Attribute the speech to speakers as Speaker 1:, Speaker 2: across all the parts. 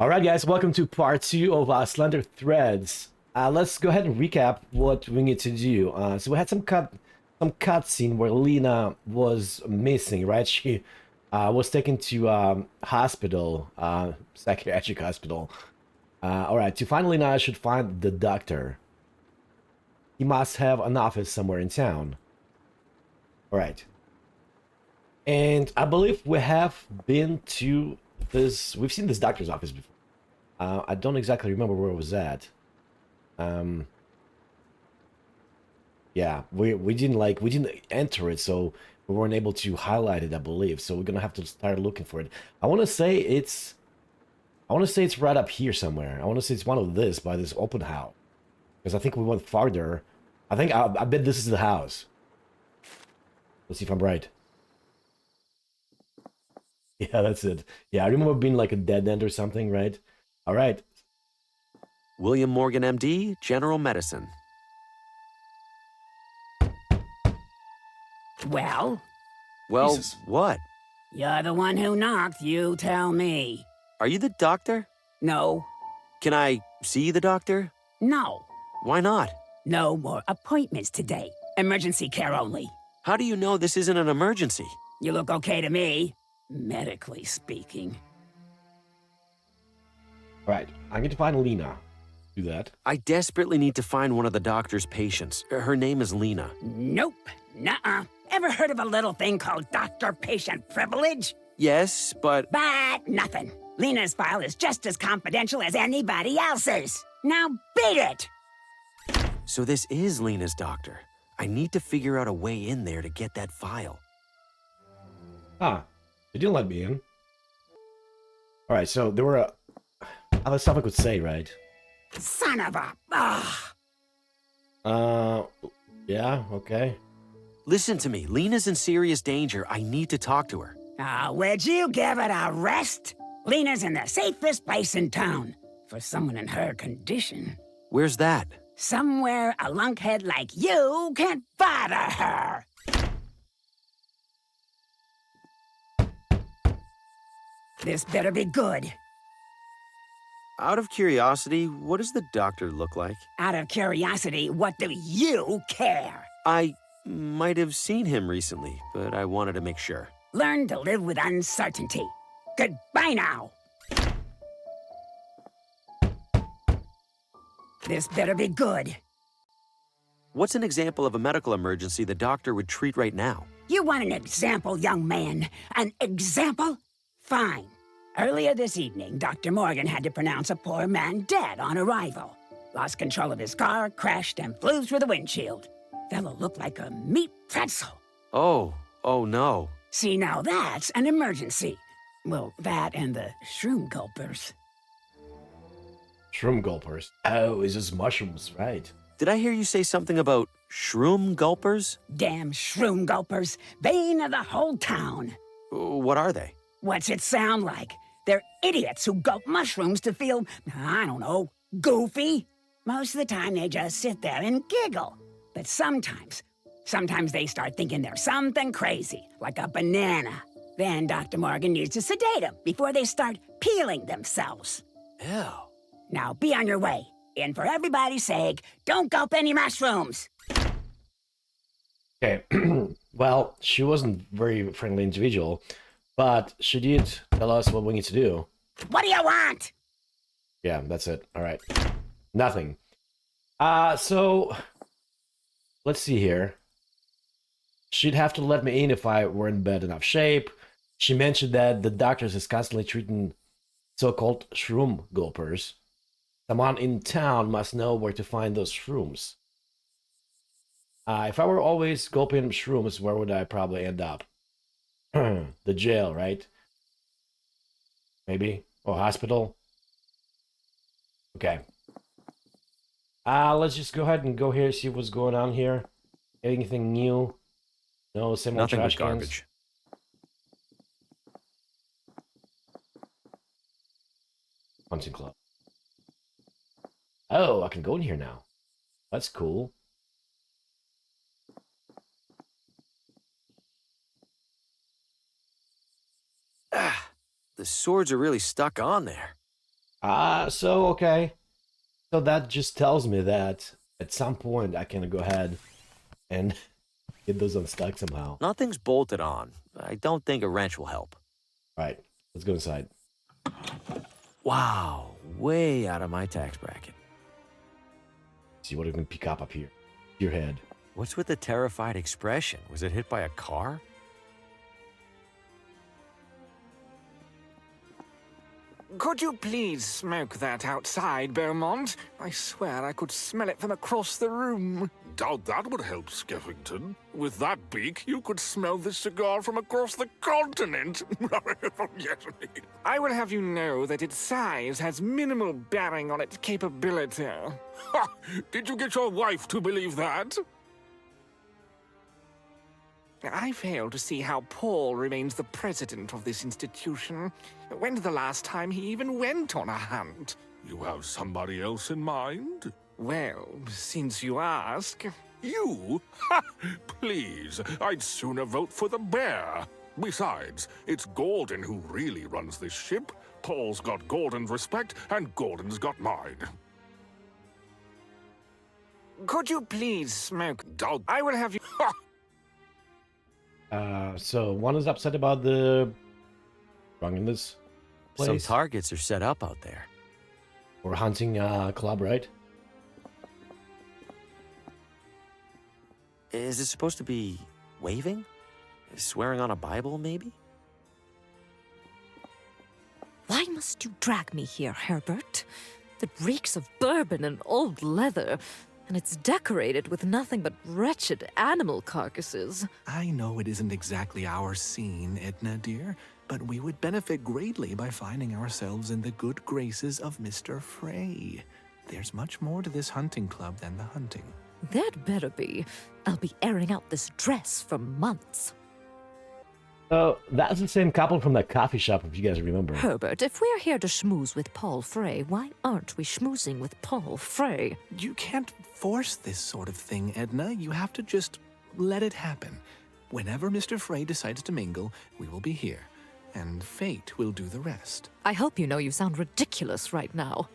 Speaker 1: All right, guys, welcome to part two of Slender Threads. Let's go ahead and recap what we need to do. So we had some cutscene where Lena was missing, right? She was taken to hospital, psychiatric hospital. All right, to find Lena, I should find the doctor. He must have an office somewhere in town. All right. And I believe we have been to this. We've seen this doctor's office before. I don't exactly remember where it was at. Um, yeah, we didn't enter it, so we weren't able to highlight it, I believe. So we're gonna have to start looking for it. I want to say it's right up here somewhere. I want to say it's one of this by this open house, because I think we went farther. I bet this is the house. Let's see if I'm right. Yeah, that's it. Yeah, I remember being like a dead end or something, right? All right.
Speaker 2: William Morgan, MD, General Medicine.
Speaker 3: Well,
Speaker 2: Well,
Speaker 1: Jesus.
Speaker 2: what?
Speaker 3: you're the one who knocked, you tell me.
Speaker 2: Are you the doctor?
Speaker 3: No,
Speaker 2: Can I see the doctor?
Speaker 3: no,
Speaker 2: Why not?
Speaker 3: no more appointments today. Emergency care only.
Speaker 2: How do you know this isn't an emergency?
Speaker 3: You look okay to me, medically speaking.
Speaker 1: All right. I need to find Lena. Do that.
Speaker 2: I desperately need to find one of the doctor's patients. Her name is Lena.
Speaker 3: Nope, nuh-uh. Ever heard of a little thing called doctor-patient privilege?
Speaker 2: Yes, but
Speaker 3: But nothing. Lena's file is just as confidential as anybody else's. Now beat it!
Speaker 2: so this is Lena's doctor. I need to figure out a way in there to get that file.
Speaker 1: Ah, they didn't let me in. All right. So there were other stuff I could say, right?
Speaker 3: Son of a... Ugh.
Speaker 1: Uh, yeah. Okay.
Speaker 2: Listen to me. Lena's in serious danger. I need to talk to her.
Speaker 3: Would you give it a rest? Lena's in the safest place in town. For someone in her condition.
Speaker 2: Where's that?
Speaker 3: Somewhere a lunkhead like you can't bother her. This better be good.
Speaker 2: Out of curiosity, what does the doctor look like?
Speaker 3: Out of curiosity, what do you care?
Speaker 2: I might have seen him recently, but I wanted to make sure.
Speaker 3: Learn to live with uncertainty. Goodbye now. This better be good.
Speaker 2: What's an example of a medical emergency the doctor would treat right now?
Speaker 3: You want an example, young man? An example? Fine. Earlier this evening, Dr. Morgan had to pronounce a poor man dead on arrival. Lost control of his car, crashed, and flew through the windshield. Fellow looked like a meat pretzel.
Speaker 2: Oh no.
Speaker 3: See, now that's an emergency. Well, that and the shroom gulpers.
Speaker 1: Shroom gulpers. Oh, it's just mushrooms, right?
Speaker 2: Did I hear you say something about shroom gulpers?
Speaker 3: Damn shroom gulpers, bane of the whole town.
Speaker 2: What are they?
Speaker 3: What's it sound like? They're idiots who gulp mushrooms to feel, I don't know, goofy. Most of the time they just sit there and giggle. But sometimes they start thinking they're something crazy, like a banana. Then Dr. Morgan needs to sedate them before they start peeling themselves.
Speaker 2: Ew.
Speaker 3: Now be on your way. And for everybody's sake, don't gulp any mushrooms.
Speaker 1: Okay. Well, she wasn't a very friendly individual, but she did tell us what we need to do.
Speaker 3: What do you want?
Speaker 1: Yeah, that's it. All right. Nothing. So let's see here. She'd have to let me in if I were in bad enough shape. She mentioned that the doctors is constantly treating so-called shroom gulpers. Someone in town must know where to find those shrooms. If I were always gulping shrooms, where would I probably end up? The jail, right? Maybe? Or hospital? Okay. Let's just go ahead and go here, see what's going on here. Anything new? No, same old
Speaker 2: Nothing but
Speaker 1: trash cans.
Speaker 2: garbage.
Speaker 1: Hunting club. Oh, I can go in here now. That's cool.
Speaker 2: The swords are really stuck on there.
Speaker 1: Okay. So that just tells me that at some point I can go ahead and get those unstuck somehow.
Speaker 2: Nothing's bolted on. I don't think a wrench will help.
Speaker 1: All right, let's go inside.
Speaker 2: Wow, way out of my tax bracket.
Speaker 1: See what we can pick up here. Your head.
Speaker 2: What's with the terrified expression? Was it hit by a car?
Speaker 4: Could you please smoke that outside, Beaumont? I swear I could smell it from across the room.
Speaker 5: Doubt that would help, Skeffington. With that beak, you could smell this cigar from across the continent. Yes.
Speaker 4: I will have you know that its size has minimal bearing on its capability.
Speaker 5: Ha! Did you get your wife to believe that?
Speaker 4: I fail to see how Paul remains the president of this institution. When's the last time he even went on a hunt?
Speaker 5: You have somebody else in mind?
Speaker 4: Well, since you ask...
Speaker 5: You? Ha! Please, I'd sooner vote for the bear. Besides, it's Gordon who really runs this ship. Paul's got Gordon's respect, and Gordon's got mine.
Speaker 4: Could you please smoke?
Speaker 5: Doubt
Speaker 4: I will have you...
Speaker 5: Ha!
Speaker 1: So one is upset about the wrong in this place.
Speaker 2: Some targets are set up out there.
Speaker 1: Or hunting club, right?
Speaker 2: Is it supposed to be waving? Swearing on a Bible, maybe?
Speaker 6: Why must you drag me here, Herbert? It reeks of bourbon and old leather, and it's decorated with nothing but wretched animal carcasses.
Speaker 7: I know it isn't exactly our scene, Edna dear, but we would benefit greatly by finding ourselves in the good graces of Mr. Frey. There's much more to this hunting club than the hunting.
Speaker 6: There'd better be. I'll be airing out this dress for months.
Speaker 1: So that's the same couple from that coffee shop, if you guys remember.
Speaker 6: Herbert, if we're here to schmooze with Paul Frey, why aren't we schmoozing with Paul Frey?
Speaker 7: You can't force this sort of thing, Edna. You have to just let it happen. Whenever Mr. Frey decides to mingle, we will be here, and fate will do the rest.
Speaker 6: I hope you know you sound ridiculous right now.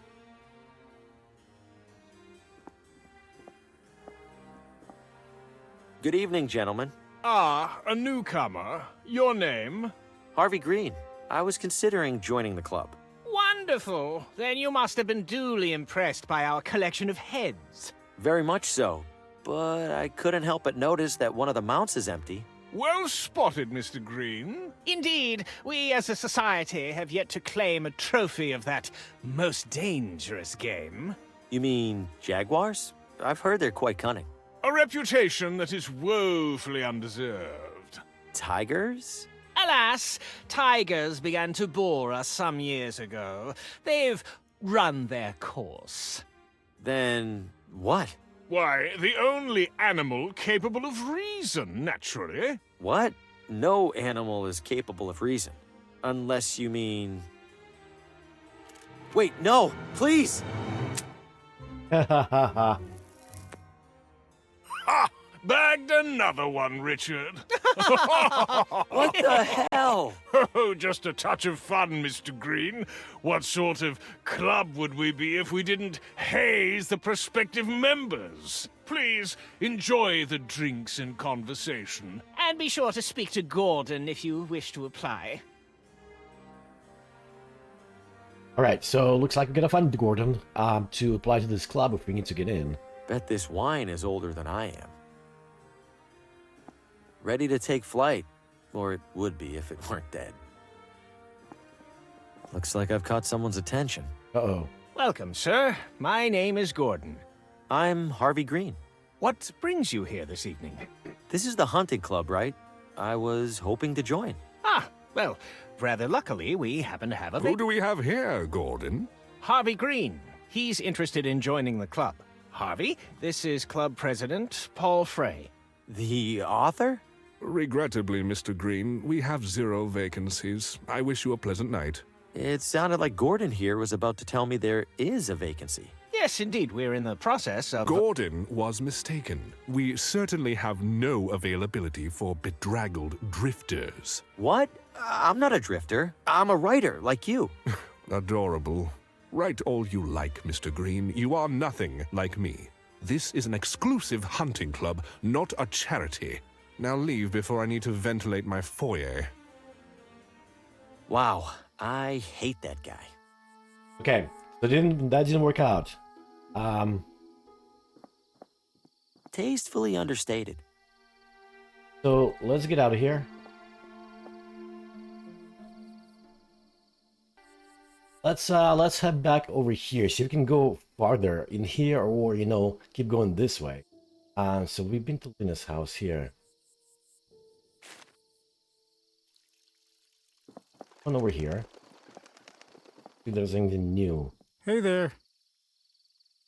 Speaker 2: Good evening, gentlemen.
Speaker 8: Ah, a newcomer. Your name?
Speaker 2: Harvey Green. I was considering joining the club.
Speaker 9: Wonderful. Then you must have been duly impressed by our collection of heads.
Speaker 2: Very much so. But I couldn't help but notice that one of the mounts is empty.
Speaker 8: Well spotted, Mr. Green.
Speaker 9: Indeed, we as a society have yet to claim a trophy of that most dangerous game.
Speaker 2: You mean jaguars? I've heard they're quite cunning.
Speaker 8: A reputation that is woefully undeserved.
Speaker 2: Tigers?
Speaker 9: Alas, tigers began to bore us some years ago. They've run their course.
Speaker 2: Then what?
Speaker 8: Why, the only animal capable of reason, naturally.
Speaker 2: What? No animal is capable of reason. Unless you mean... Wait, no! Please!
Speaker 8: Ha! Bagged another one, Richard.
Speaker 2: What the hell?
Speaker 8: Oh, just a touch of fun, Mr. Green. What sort of club would we be if we didn't haze the prospective members? Please enjoy the drinks and conversation.
Speaker 9: And be sure to speak to Gordon if you wish to apply.
Speaker 1: All right, so looks like we're gonna find Gordon to apply to this club if we need to get in.
Speaker 2: Bet this wine is older than I am. Ready to take flight. Or it would be if it weren't dead. Looks like I've caught someone's attention.
Speaker 1: Uh-oh.
Speaker 9: Welcome, sir. My name is Gordon.
Speaker 2: I'm Harvey Green.
Speaker 9: What brings you here this evening?
Speaker 2: This is the hunting club, right? I was hoping to join.
Speaker 9: Ah, well, rather luckily, we happen to have a...
Speaker 5: Who do we have here, Gordon?
Speaker 9: Harvey Green. He's interested in joining the club. Harvey, this is club president Paul Frey.
Speaker 2: The author?
Speaker 5: Regrettably, Mr. Green, we have 0 vacancies. I wish you a pleasant night.
Speaker 2: It sounded like Gordon here was about to tell me there is a vacancy.
Speaker 9: Yes, indeed, we're in the process of...
Speaker 5: Gordon was mistaken. We certainly have no availability for bedraggled drifters.
Speaker 2: What? I'm not a drifter. I'm a writer, like you.
Speaker 5: Adorable. Write all you like, Mr. Green. You are nothing like me. This is an exclusive hunting club, not a charity. Now leave before I need to ventilate my foyer.
Speaker 2: Wow, I hate that guy.
Speaker 1: Okay, so that didn't work out.
Speaker 2: Tastefully understated.
Speaker 1: So let's get out of here. Let's head back over here. So we can go farther in here, or you know, keep going this way. So we've been to Lina's house here. One over here. See if there's anything new.
Speaker 10: Hey there.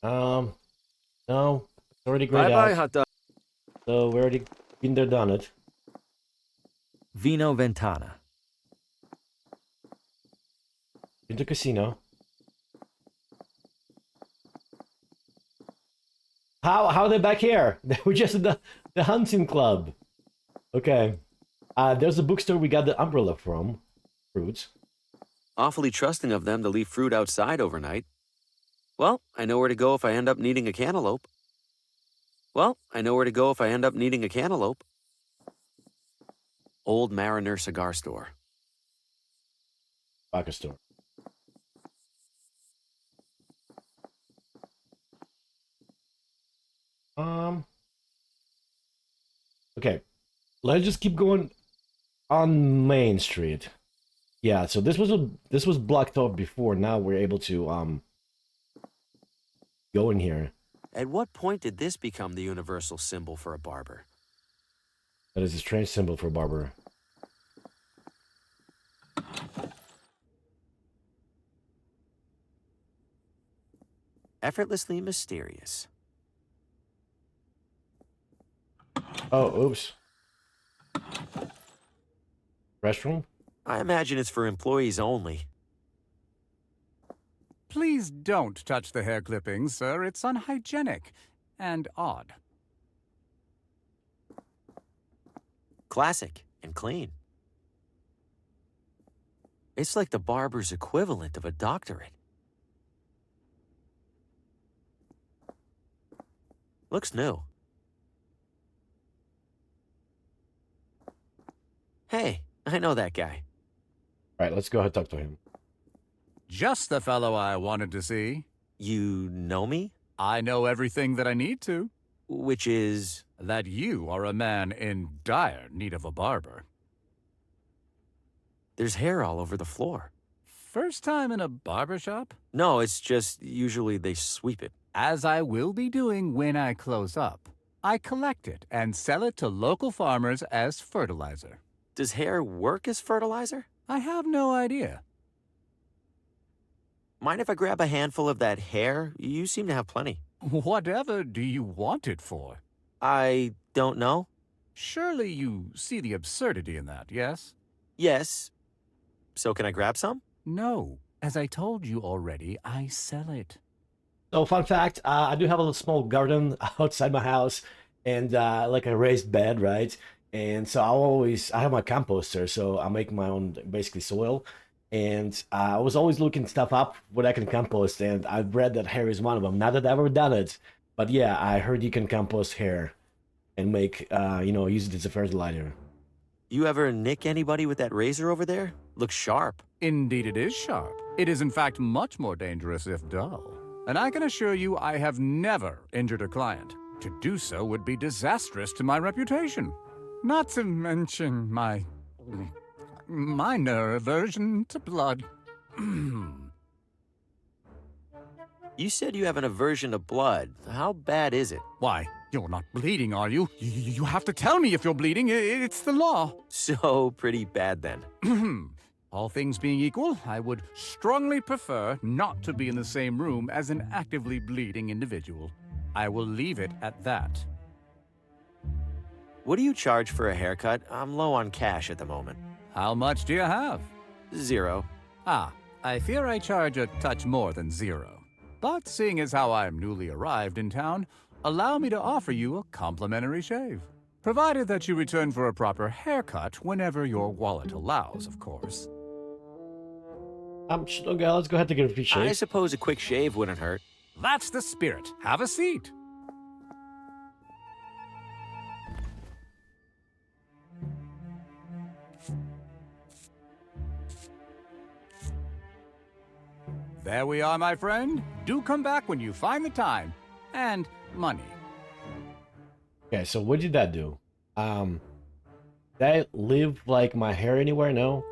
Speaker 1: No, it's already grayed
Speaker 2: Bye-bye,
Speaker 1: out.
Speaker 2: hot dog.
Speaker 1: So we already been there, done it.
Speaker 2: Villa Ventana.
Speaker 1: Been to casino. How are they back here? They were just at the hunting club. Okay. There's a bookstore we got the umbrella from. Fruits.
Speaker 2: Awfully trusting of them to leave fruit outside overnight. Well, I know where to go if I end up needing a cantaloupe. Old Mariner Cigar Store.
Speaker 1: Vodka store. Okay. Let's just keep going on Main Street. Yeah, so this was blocked off before. Now we're able to go in here.
Speaker 2: At what point did this become the universal symbol for a barber?
Speaker 1: That is a strange symbol for a barber.
Speaker 2: Effortlessly mysterious.
Speaker 1: Oh, oops. Restroom?
Speaker 2: I imagine it's for employees only.
Speaker 10: Please don't touch the hair clippings, sir. It's unhygienic and odd.
Speaker 2: Classic and clean. It's like the barber's equivalent of a doctorate. Looks new. Hey, I know that guy.
Speaker 1: All right, let's go ahead and talk to him.
Speaker 10: Just the fellow I wanted to see.
Speaker 2: You know me?
Speaker 10: I know everything that I need to.
Speaker 2: Which is...
Speaker 10: That you are a man in dire need of a barber.
Speaker 2: There's hair all over the floor.
Speaker 10: First time in a barber shop?
Speaker 2: No, it's just usually they sweep it.
Speaker 10: As I will be doing when I close up. I collect it and sell it to local farmers as fertilizer.
Speaker 2: Does hair work as fertilizer?
Speaker 10: I have no idea.
Speaker 2: Mind if I grab a handful of that hair? You seem to have plenty.
Speaker 10: Whatever do you want it for?
Speaker 2: I don't know.
Speaker 10: Surely you see the absurdity in that, yes?
Speaker 2: Yes. So can I grab some?
Speaker 10: No. As I told you already, I sell it.
Speaker 1: So, fun fact, I do have a little small garden outside my house and like a raised bed, right? And so I have my composter, so I make my own basically soil. And I was always looking stuff up what I can compost, and I've read that hair is one of them. Not that I've ever done it, but yeah, I heard you can compost hair and make, use it as a fertilizer.
Speaker 2: You ever nick anybody with that razor over there? Looks sharp.
Speaker 10: Indeed it is sharp. It is in fact much more dangerous if dull. And I can assure you I have never injured a client. To do so would be disastrous to my reputation. Not to mention my minor aversion to blood.
Speaker 2: You said you have an aversion to blood. How bad is it?
Speaker 10: Why, you're not bleeding, are you? You have to tell me if you're bleeding. It's the law.
Speaker 2: So pretty bad then.
Speaker 10: All things being equal, I would strongly prefer not to be in the same room as an actively bleeding individual. I will leave it at that.
Speaker 2: What do you charge for a haircut? I'm low on cash at the moment.
Speaker 10: How much do you have?
Speaker 2: 0.
Speaker 10: Ah, I fear I charge a touch more than 0. But seeing as how I'm newly arrived in town, allow me to offer you a complimentary shave. Provided that you return for a proper haircut whenever your wallet allows, of course.
Speaker 1: Okay, let's go ahead and get a free
Speaker 2: I
Speaker 1: shave.
Speaker 2: suppose a quick shave wouldn't hurt.
Speaker 10: That's the spirit. Have a seat. There we are, my friend. Do come back when you find the time. And money.
Speaker 1: Okay, so what did that do? Did I leave like my hair anywhere? No.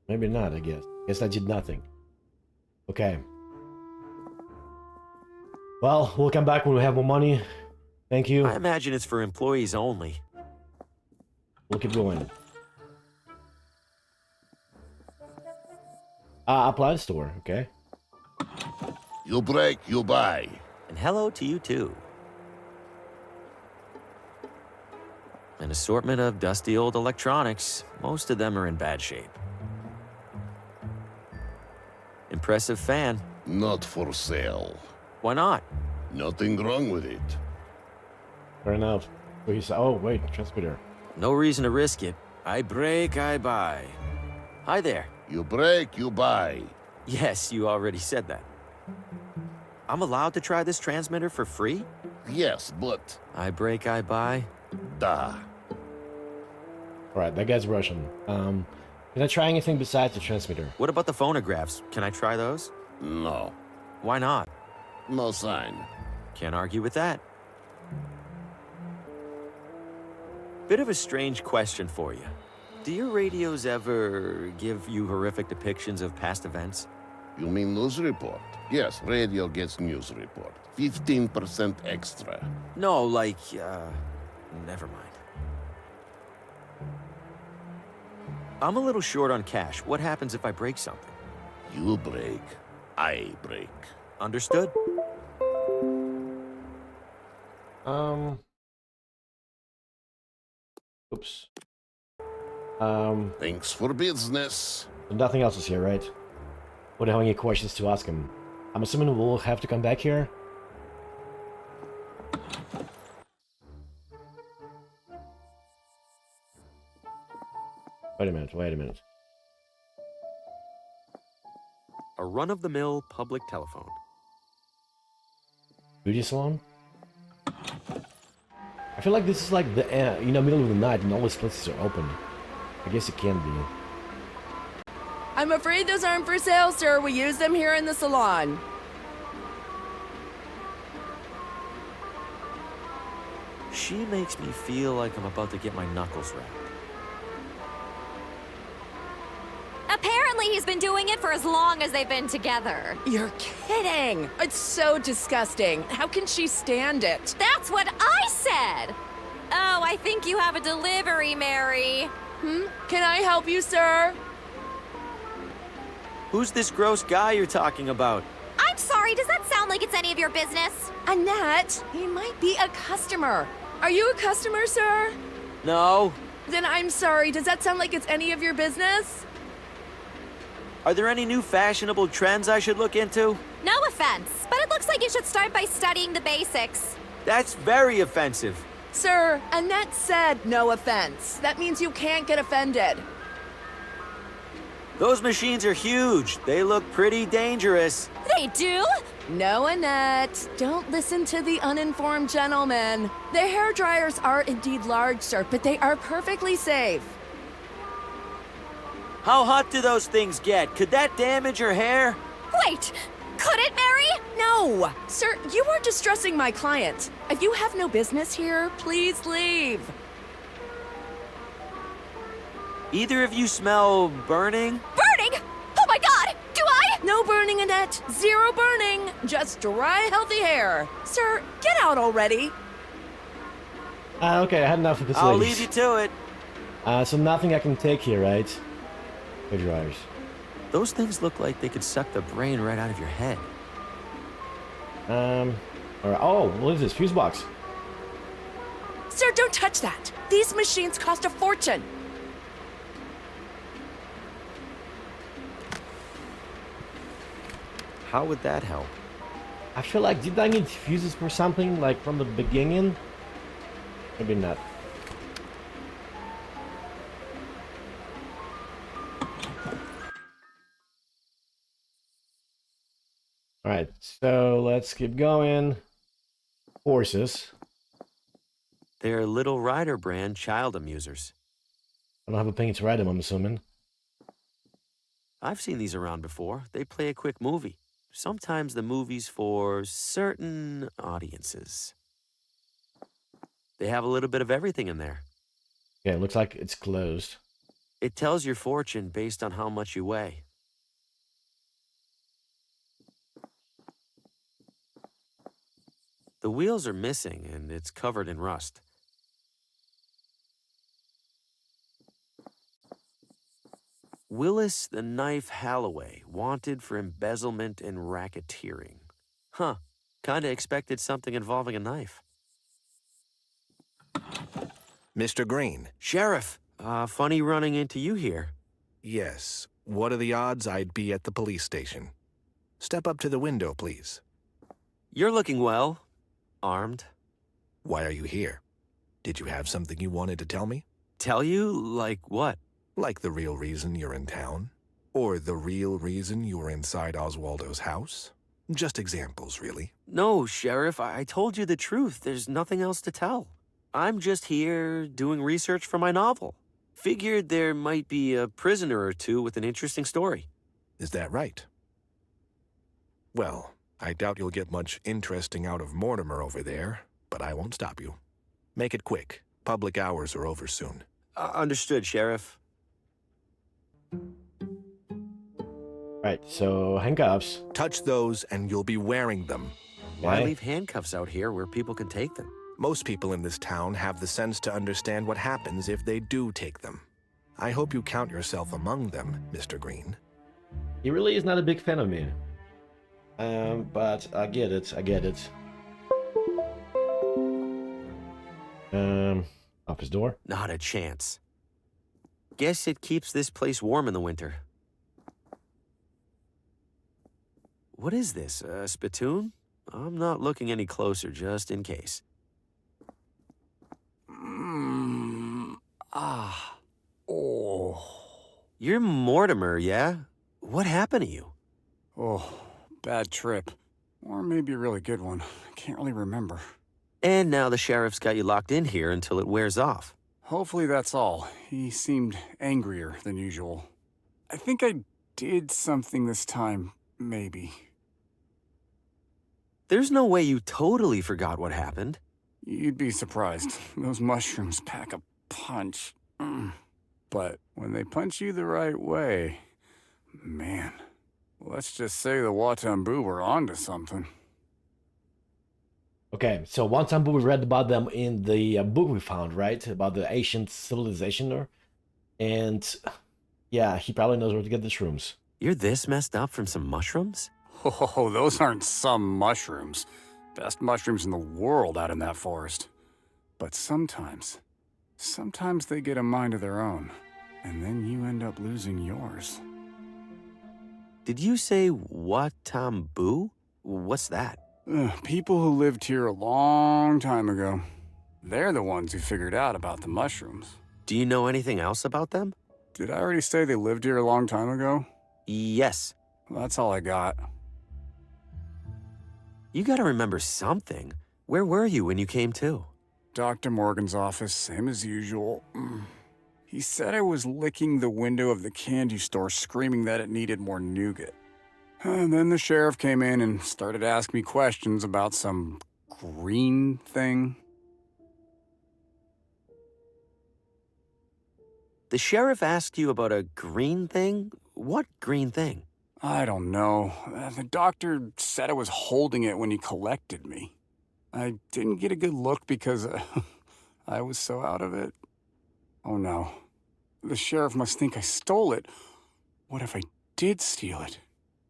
Speaker 1: Maybe not, I guess. Guess I did nothing. Okay. Well, we'll come back when we have more money. Thank you.
Speaker 2: I imagine it's for employees only.
Speaker 1: We'll keep going. Appliance store, okay.
Speaker 11: You break, you buy.
Speaker 2: And hello to you too. An assortment of dusty old electronics. Most of them are in bad shape. Impressive fan.
Speaker 11: Not for sale.
Speaker 2: Why not?
Speaker 11: Nothing wrong with it.
Speaker 1: Fair enough. Oh, wait, transmitter.
Speaker 2: No reason to risk it. I break, I buy. Hi there.
Speaker 11: You break, you buy.
Speaker 2: Yes, you already said that. I'm allowed to try this transmitter for free?
Speaker 11: Yes, but...
Speaker 2: I break, I buy.
Speaker 11: Da.
Speaker 1: Alright, that guy's Russian. Can I try anything besides the transmitter?
Speaker 2: What about the phonographs? Can I try those?
Speaker 11: No.
Speaker 2: Why not?
Speaker 11: No sign.
Speaker 2: Can't argue with that. Bit of a strange question for you. Do your radios ever give you horrific depictions of past events?
Speaker 11: You mean news report? Yes, radio gets news report. 15% extra.
Speaker 2: No, like, never mind. I'm a little short on cash. What happens if I break something?
Speaker 11: You break, I break.
Speaker 2: Understood?
Speaker 1: Oops.
Speaker 11: Thanks for business.
Speaker 1: Nothing else is here, right? We don't have any questions to ask him. I'm assuming we'll have to come back here. Wait a minute.
Speaker 2: A run-of-the-mill public telephone.
Speaker 1: Beauty salon? I feel like this is like the middle of the night and all these places are open. I guess it can be.
Speaker 12: I'm afraid those aren't for sale, sir. We use them here in the salon.
Speaker 2: She makes me feel like I'm about to get my knuckles wrapped.
Speaker 6: Apparently he's been doing it for as long as they've been together.
Speaker 12: You're kidding. It's so disgusting. How can she stand it?
Speaker 6: That's what I said! Oh, I think you have a delivery, Mary.
Speaker 12: Can I help you, sir?
Speaker 2: Who's this gross guy you're talking about?
Speaker 6: I'm sorry, does that sound like it's any of your business?
Speaker 12: Annette, he might be a customer. Are you a customer, sir?
Speaker 2: No.
Speaker 12: Then I'm sorry, does that sound like it's any of your business?
Speaker 2: Are there any new fashionable trends I should look into?
Speaker 6: No offense, but it looks like you should start by studying the basics.
Speaker 2: That's very offensive.
Speaker 12: Sir, Annette said no offense. That means you can't get offended.
Speaker 2: Those machines are huge. They look pretty dangerous.
Speaker 6: They do?
Speaker 12: No, Annette. Don't listen to the uninformed gentleman. The hair dryers are indeed large, sir, but they are perfectly safe.
Speaker 2: How hot do those things get? Could that damage your hair?
Speaker 6: Wait, could it, Mary?
Speaker 12: No! Sir, you are distressing my client. If you have no business here, please leave.
Speaker 2: Either of you smell burning?
Speaker 6: Burning? Oh my god! Do I?
Speaker 12: No burning, Annette. Zero burning. Just dry, healthy hair. Sir, get out already.
Speaker 1: Okay, I had enough of this.
Speaker 2: I'll
Speaker 1: ladies.
Speaker 2: leave you to it.
Speaker 1: So nothing I can take here, right? Hair dryers.
Speaker 2: Those things look like they could suck the brain right out of your head.
Speaker 1: Alright. Oh, what is this? Fuse box.
Speaker 12: Sir, don't touch that. These machines cost a fortune.
Speaker 2: How would that help?
Speaker 1: I feel like, did I need fuses for something, like from the beginning? Maybe not. All right, so let's keep going. Horses.
Speaker 2: They're Little Rider brand child amusers.
Speaker 1: I don't have a penny to ride them, I'm assuming.
Speaker 2: I've seen these around before. They play a quick movie. Sometimes the movie's for certain audiences. They have a little bit of everything in there.
Speaker 1: Yeah, it looks like it's closed.
Speaker 2: It tells your fortune based on how much you weigh. The wheels are missing and it's covered in rust. Willis the Knife Halloway, wanted for embezzlement and racketeering. Huh, kinda expected something involving a knife.
Speaker 7: Mr. Green.
Speaker 2: Sheriff, funny running into you here.
Speaker 7: Yes. What are the odds I'd be at the police station? Step up to the window, please.
Speaker 2: You're looking well. Armed.
Speaker 7: Why are you here? Did you have something you wanted to tell me?
Speaker 2: Tell you? Like what?
Speaker 7: Like the real reason you're in town? Or the real reason you were inside Oswaldo's house? Just examples, really.
Speaker 2: No, Sheriff, I told you the truth. There's nothing else to tell. I'm just here doing research for my novel. Figured there might be a prisoner or two with an interesting story.
Speaker 7: Is that right? Well, I doubt you'll get much interesting out of Mortimer over there, but I won't stop you. Make it quick. Public hours are over soon.
Speaker 2: Understood, Sheriff.
Speaker 1: Right, so handcuffs.
Speaker 7: Touch those and you'll be wearing them.
Speaker 2: Why leave handcuffs out here where people can take them?
Speaker 7: Most people in this town have the sense to understand what happens if they do take them. I hope you count yourself among them, Mr. Green.
Speaker 1: He really is not a big fan of me. But I get it, office door?
Speaker 2: Not a chance. Guess it keeps this place warm in the winter. What is this, a spittoon? I'm not looking any closer, just in case. You're Mortimer, yeah? What happened to you?
Speaker 13: Oh, bad trip. Or maybe a really good one. I can't really remember.
Speaker 2: And now the sheriff's got you locked in here until it wears off.
Speaker 13: Hopefully that's all. He seemed angrier than usual. I think I did something this time, maybe.
Speaker 2: There's no way you totally forgot what happened.
Speaker 13: You'd be surprised. Those mushrooms pack a punch. But when they punch you the right way, man, let's just say the Watambu were onto something.
Speaker 1: Okay, so one time we read about them in the book we found, right? About the ancient civilization there. And yeah, he probably knows where to get the shrooms.
Speaker 2: You're this messed up from some mushrooms?
Speaker 13: Oh, those aren't some mushrooms. Best mushrooms in the world out in that forest. But sometimes they get a mind of their own. And then you end up losing yours.
Speaker 2: Did you say Watambu? What's that?
Speaker 13: People who lived here a long time ago. They're the ones who figured out about the mushrooms.
Speaker 2: Do you know anything else about them?
Speaker 13: Did I already say they lived here a long time ago?
Speaker 2: Yes.
Speaker 13: Well, that's all I got.
Speaker 2: You gotta remember something. Where were you when you came to?
Speaker 13: Dr. Morgan's office, same as usual. He said I was licking the window of the candy store, screaming that it needed more nougat. And then the sheriff came in and started asking me questions about some green thing.
Speaker 2: The sheriff asked you about a green thing? What green thing?
Speaker 13: I don't know. The doctor said I was holding it when he collected me. I didn't get a good look because I was so out of it. Oh no. The sheriff must think I stole it. What if I did steal it?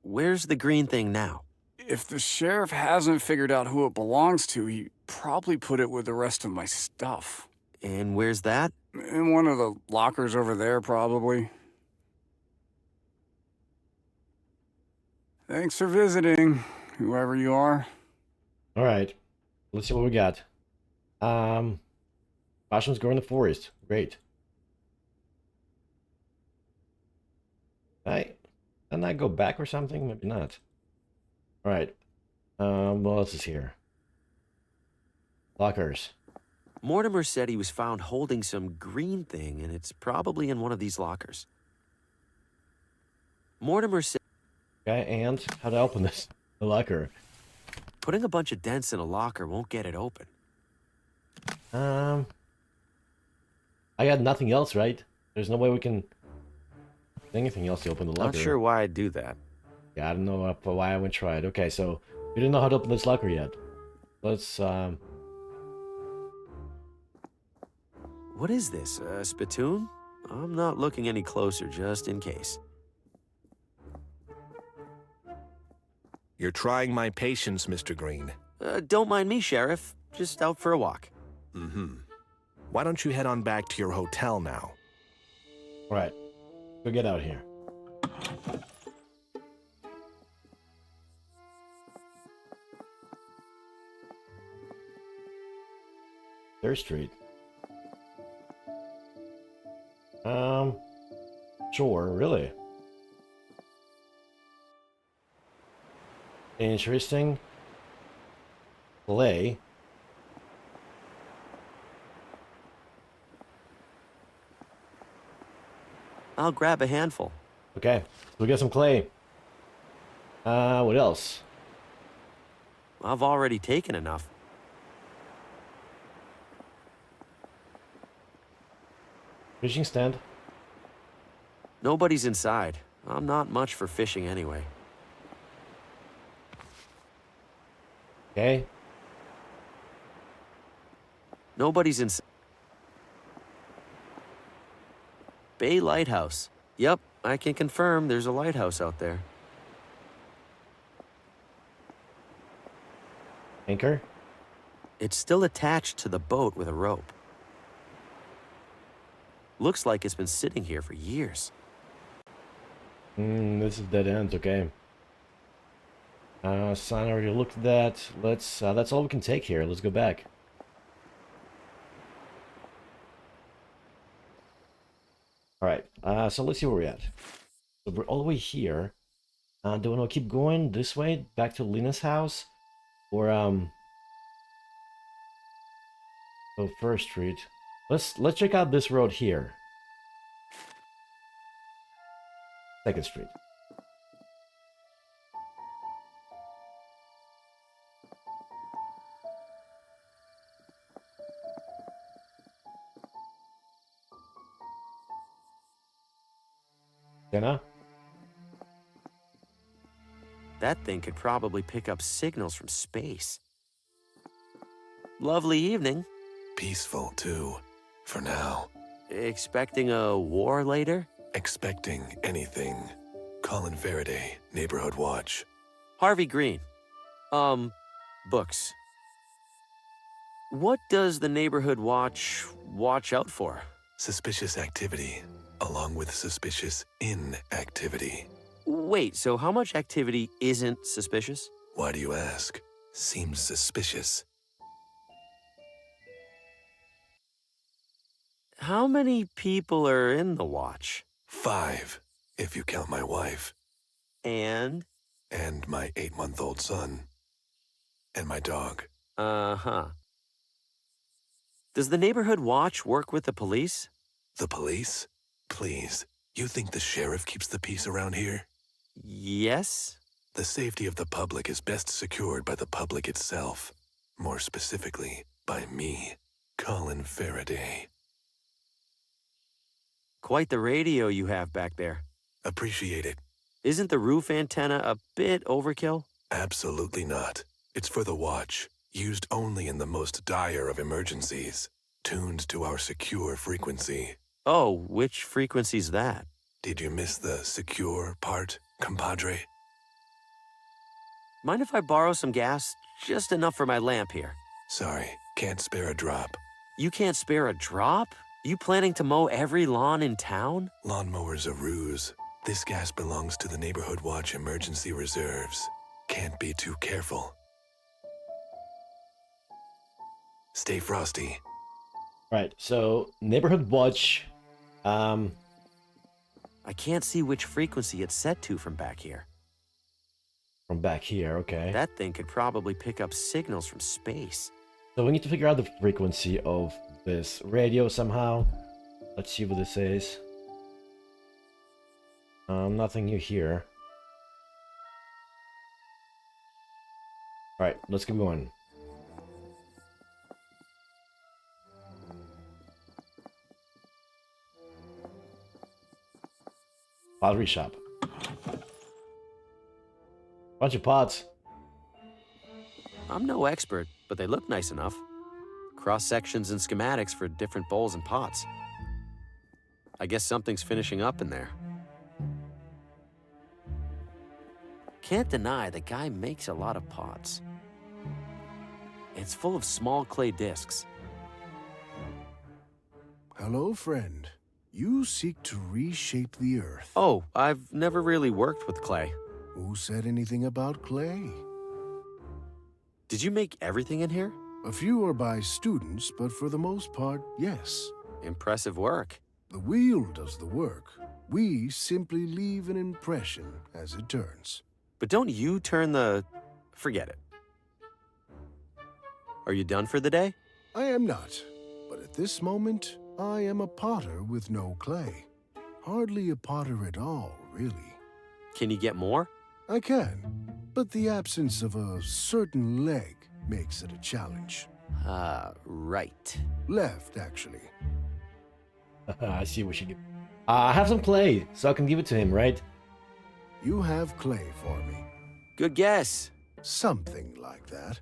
Speaker 2: Where's the green thing now?
Speaker 13: If the sheriff hasn't figured out who it belongs to, he probably put it with the rest of my stuff.
Speaker 2: And where's that?
Speaker 13: In one of the lockers over there, probably. Thanks for visiting, whoever you are.
Speaker 1: All right, let's see what we got. Mushrooms grow in the forest. Great. Can I go back or something? Maybe not. All right. What else is here? Lockers.
Speaker 2: Mortimer said he was found holding some green thing, and it's probably in one of these lockers. Mortimer said...
Speaker 1: Okay, and how to open this? The locker.
Speaker 2: Putting a bunch of dents in a locker won't get it open.
Speaker 1: I got nothing else, right? There's no way we can... anything else to open the locker.
Speaker 2: Not sure why I'd do that.
Speaker 1: Yeah, I don't know why I wouldn't try it. Okay, so we didn't know how to open this locker yet. Let's,
Speaker 2: What is this, a spittoon? I'm not looking any closer, just in case.
Speaker 14: You're trying my patience, Mr. Green.
Speaker 2: Don't mind me, Sheriff. Just out for a walk.
Speaker 14: Mm-hmm. Why don't you head on back to your hotel now?
Speaker 1: All right. Go get out here. Third Street. Sure, really. Interesting. Play.
Speaker 2: I'll grab a handful.
Speaker 1: Okay, we got some clay. What else?
Speaker 2: I've already taken enough.
Speaker 1: Fishing stand.
Speaker 2: Nobody's inside. I'm not much for fishing anyway.
Speaker 1: Okay.
Speaker 2: Nobody's inside. Bay Lighthouse. Yep, I can confirm there's a lighthouse out there.
Speaker 1: Anchor?
Speaker 2: It's still attached to the boat with a rope. Looks like it's been sitting here for years.
Speaker 1: This is dead end, okay. Sign already looked at that. Let's, that's all we can take here. Let's go back. Alright, so let's see where we're at. So we're all the way here. Do we want to keep going this way, back to Lena's house? Or, go First Street. Let's check out this road here. Second Street. Jenna?
Speaker 2: That thing could probably pick up signals from space. Lovely evening.
Speaker 14: Peaceful, too. For now.
Speaker 2: Expecting a war later?
Speaker 14: Expecting anything. Colin Faraday, Neighborhood Watch.
Speaker 2: Harvey Green. Books. What does the Neighborhood Watch watch out for?
Speaker 14: Suspicious activity, along with suspicious inactivity.
Speaker 2: Wait, so how much activity isn't suspicious?
Speaker 14: Why do you ask? Seems suspicious.
Speaker 2: How many people are in the watch?
Speaker 14: 5, if you count my wife.
Speaker 2: And?
Speaker 14: And my 8-month-old son. And my dog.
Speaker 2: Uh-huh. Does the Neighborhood Watch work with the police?
Speaker 14: The police? Please, you think the sheriff keeps the peace around here?
Speaker 2: Yes.
Speaker 14: The safety of the public is best secured by the public itself. More specifically, by me, Colin Faraday.
Speaker 2: Quite the radio you have back there.
Speaker 14: Appreciate it.
Speaker 2: Isn't the roof antenna a bit overkill?
Speaker 14: Absolutely not. It's for the watch, used only in the most dire of emergencies, tuned to our secure frequency.
Speaker 2: Oh, which frequency's that?
Speaker 14: Did you miss the secure part, compadre?
Speaker 2: Mind if I borrow some gas? Just enough for my lamp here.
Speaker 14: Sorry, can't spare a drop.
Speaker 2: You can't spare a drop? You planning to mow every lawn in town?
Speaker 14: Lawnmower's a ruse. This gas belongs to the Neighborhood Watch emergency reserves. Can't be too careful. Stay frosty.
Speaker 1: Right, so Neighborhood Watch.
Speaker 2: I can't see which frequency it's set to from back here.
Speaker 1: From back here, okay.
Speaker 2: That thing could probably pick up signals from space.
Speaker 1: So we need to figure out the frequency of this radio somehow. Let's see what this is. Nothing new here. Alright, let's keep going. Pottery shop. Bunch of pots.
Speaker 2: I'm no expert, but they look nice enough. Cross sections and schematics for different bowls and pots. I guess something's finishing up in there. Can't deny the guy makes a lot of pots. It's full of small clay discs.
Speaker 15: Hello, friend. You seek to reshape the earth.
Speaker 2: Oh, I've never really worked with clay.
Speaker 15: Who said anything about clay?
Speaker 2: Did you make everything in here?
Speaker 15: A few are by students, but for the most part, yes.
Speaker 2: Impressive work.
Speaker 15: The wheel does the work. We simply leave an impression as it turns.
Speaker 2: But don't you turn the... Forget it. Are you done for the day?
Speaker 15: I am not. But at this moment, I am a potter with no clay. Hardly a potter at all, really.
Speaker 2: Can you get more?
Speaker 15: I can, but the absence of a certain leg makes it a challenge.
Speaker 2: Right.
Speaker 15: Left, actually.
Speaker 1: I see what you get. I have some clay, so I can give it to him, right?
Speaker 15: You have clay for me.
Speaker 2: Good guess.
Speaker 15: Something like that.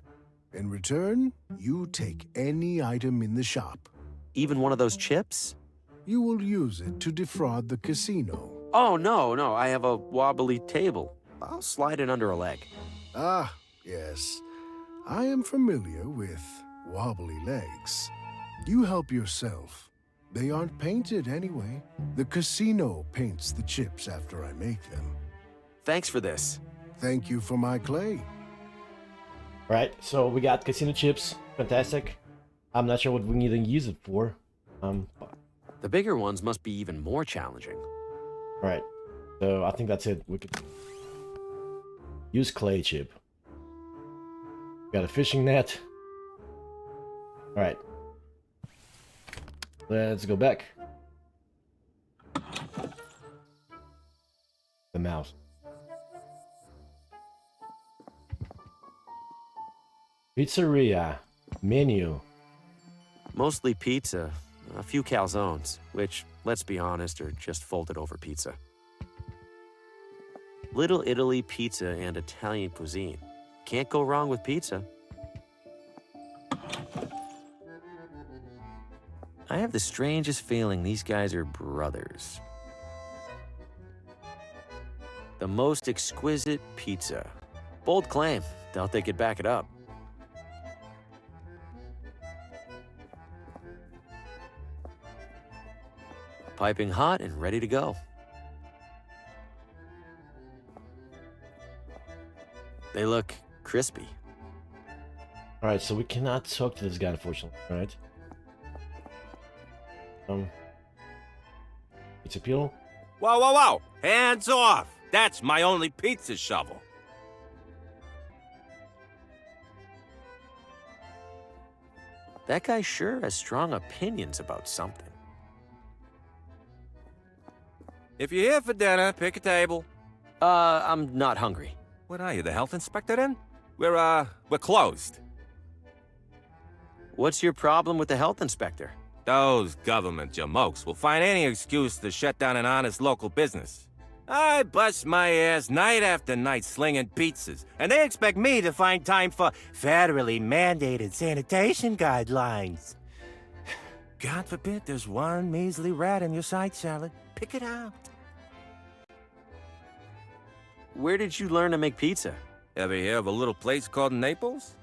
Speaker 15: In return, you take any item in the shop.
Speaker 2: Even one of those chips?
Speaker 15: You will use it to defraud the casino.
Speaker 2: Oh, no, I have a wobbly table. I'll slide it under a leg.
Speaker 15: Ah, yes. I am familiar with wobbly legs. You help yourself. They aren't painted anyway. The casino paints the chips after I make them.
Speaker 2: Thanks for this.
Speaker 15: Thank you for my clay.
Speaker 1: Right, so we got casino chips. Fantastic. I'm not sure what we need to use it for.
Speaker 2: The bigger ones must be even more challenging.
Speaker 1: Right, so I think that's it. We could use clay chip. Got a fishing net. Alright. Let's go back. The mouse. Pizzeria. Menu.
Speaker 2: Mostly pizza. A few calzones, which, let's be honest, are just folded over pizza. Little Italy pizza and Italian cuisine. Can't go wrong with pizza. I have the strangest feeling these guys are brothers. The most exquisite pizza. Bold claim. Doubt they could back it up. Piping hot and ready to go. They look crispy.
Speaker 1: Alright, so we cannot talk to this guy, unfortunately, right? It's a peel.
Speaker 16: Whoa, whoa, whoa! Hands off! That's my only pizza shovel.
Speaker 2: That guy sure has strong opinions about something.
Speaker 16: If you're here for dinner, pick a table.
Speaker 2: I'm not hungry.
Speaker 16: What are you, the health inspector then? We're closed.
Speaker 2: What's your problem with the health inspector?
Speaker 16: Those government jamokes will find any excuse to shut down an honest local business. I bust my ass night after night slinging pizzas, and they expect me to find time for federally mandated sanitation guidelines. God forbid there's one measly rat in your side salad. Pick it out.
Speaker 2: Where did you learn to make pizza?
Speaker 16: Ever hear of a little place called Naples?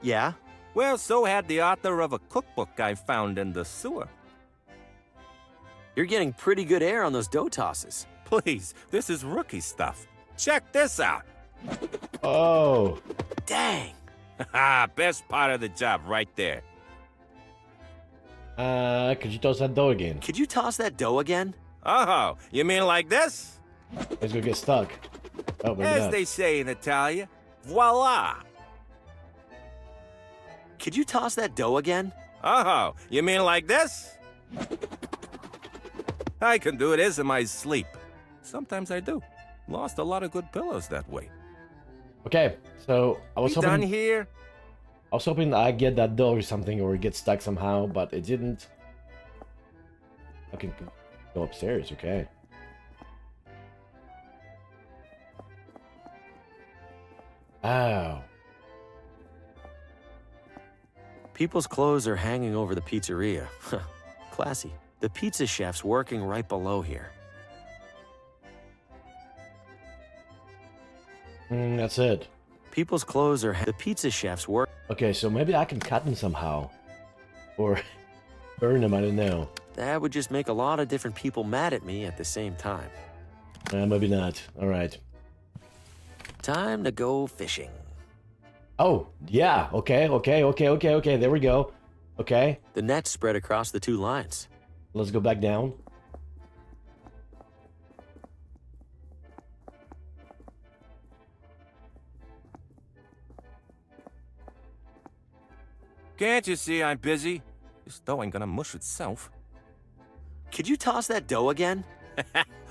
Speaker 2: Yeah.
Speaker 16: Well, so had the author of a cookbook I found in the sewer.
Speaker 2: You're getting pretty good air on those dough tosses.
Speaker 16: Please, this is rookie stuff. Check this out.
Speaker 1: Oh.
Speaker 2: Dang.
Speaker 16: Best part of the job right there.
Speaker 1: Could you toss that dough again?
Speaker 2: Could you toss that dough again?
Speaker 16: Oh, you mean like this?
Speaker 1: It's gonna get stuck. Oh, maybe
Speaker 16: As
Speaker 1: not.
Speaker 16: they say in Italia, voila!
Speaker 2: Could you toss that dough again?
Speaker 16: Oh, you mean like this? I can do this in my sleep. Sometimes I do. Lost a lot of good pillows that way.
Speaker 1: Okay, so I was
Speaker 16: We done
Speaker 1: hoping
Speaker 16: here?
Speaker 1: I was hoping I get that dough or something, or it gets stuck somehow, but it didn't. I can go upstairs. Okay. Oh.
Speaker 2: People's clothes are hanging over the pizzeria. Classy. The pizza chef's working right below here.
Speaker 1: That's it.
Speaker 2: People's clothes are... The pizza chef's work...
Speaker 1: Okay, so maybe I can cut them somehow. Or burn them, I don't know.
Speaker 2: That would just make a lot of different people mad at me at the same time.
Speaker 1: Maybe not. Alright.
Speaker 2: Time to go fishing.
Speaker 1: Oh, yeah. Okay. There we go. Okay.
Speaker 2: The net's spread across the two lines.
Speaker 1: Let's go back down.
Speaker 16: Can't you see I'm busy? This dough ain't gonna mush itself.
Speaker 2: Could you toss that dough again?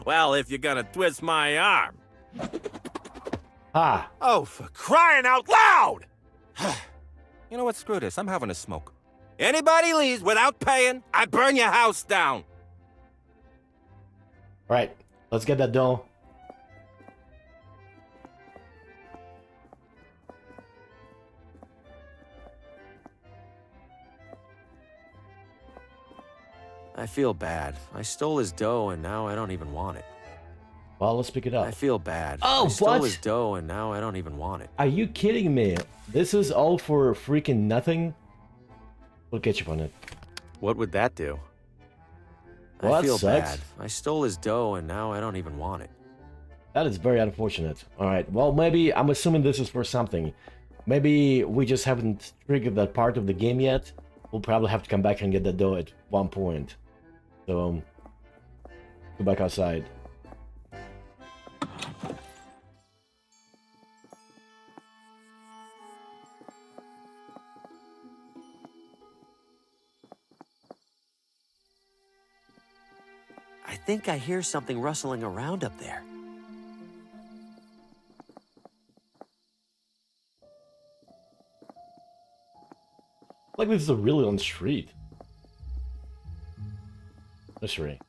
Speaker 16: Well, if you're gonna twist my arm.
Speaker 1: Ah.
Speaker 16: Oh, for crying out loud! You know what? Screw this. I'm having a smoke. Anybody leaves without paying, I burn your house down.
Speaker 1: Alright, let's get that dough.
Speaker 2: I feel bad. I stole his dough and now I don't even want it.
Speaker 1: Well, let's pick it up.
Speaker 2: I feel bad.
Speaker 1: Oh,
Speaker 2: I stole
Speaker 1: what?
Speaker 2: his dough and now I don't even want it.
Speaker 1: Are you kidding me? This is all for freaking nothing? We'll ketchup on it.
Speaker 2: What would that do?
Speaker 1: Well,
Speaker 2: I
Speaker 1: that
Speaker 2: feel
Speaker 1: sucks.
Speaker 2: bad. I stole his dough and now I don't even want it.
Speaker 1: That is very unfortunate. Alright, well, maybe, I'm assuming this is for something. Maybe we just haven't triggered that part of the game yet. We'll probably have to come back and get that dough at one point. So, go back outside.
Speaker 2: I think I hear something rustling around up there.
Speaker 1: Like this is a really on street. Mystery.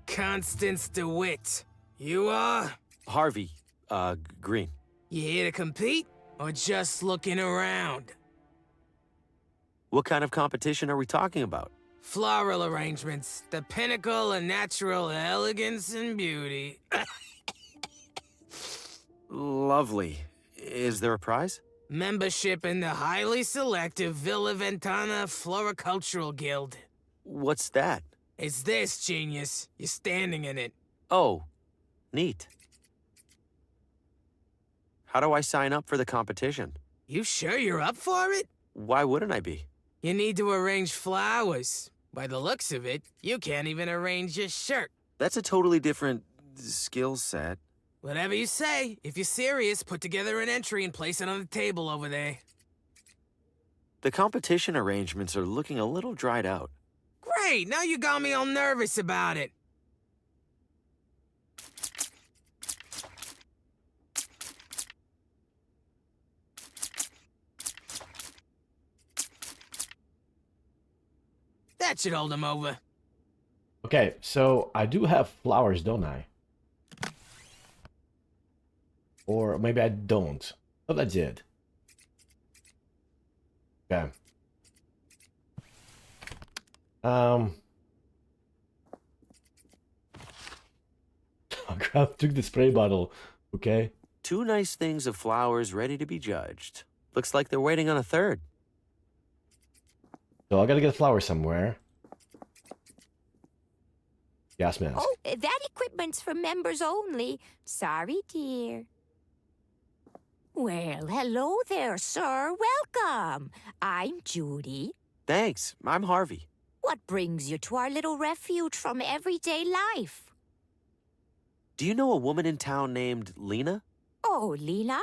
Speaker 17: Constance DeWitt. You are?
Speaker 2: Harvey, Green.
Speaker 17: You here to compete, or just looking around?
Speaker 2: What kind of competition are we talking about?
Speaker 17: Floral arrangements, the pinnacle of natural elegance and beauty.
Speaker 2: Lovely. Is there a prize?
Speaker 17: Membership in the highly selective Villa Ventana Floricultural Guild.
Speaker 2: What's that?
Speaker 17: It's this, genius. You're standing in it.
Speaker 2: Oh, neat. How do I sign up for the competition?
Speaker 17: You sure you're up for it?
Speaker 2: Why wouldn't I be?
Speaker 17: You need to arrange flowers. By the looks of it, you can't even arrange your shirt.
Speaker 2: That's a totally different skill set.
Speaker 17: Whatever you say. If you're serious, put together an entry and place it on the table over there.
Speaker 2: The competition arrangements are looking a little dried out.
Speaker 17: Great, now you got me all nervous about it. That should hold him over.
Speaker 1: Okay, so I do have flowers, don't I? Or maybe I don't. But I did. Okay. I took the spray bottle. Okay.
Speaker 2: 2 nice things of flowers ready to be judged. Looks like they're waiting on a third.
Speaker 1: So I gotta get flowers somewhere. Gas mask.
Speaker 18: Oh, that equipment's for members only. Sorry, dear. Well, hello there, sir. Welcome. I'm Judy.
Speaker 2: Thanks. I'm Harvey.
Speaker 18: What brings you to our little refuge from everyday life?
Speaker 2: Do you know a woman in town named Lena?
Speaker 18: Oh, Lena?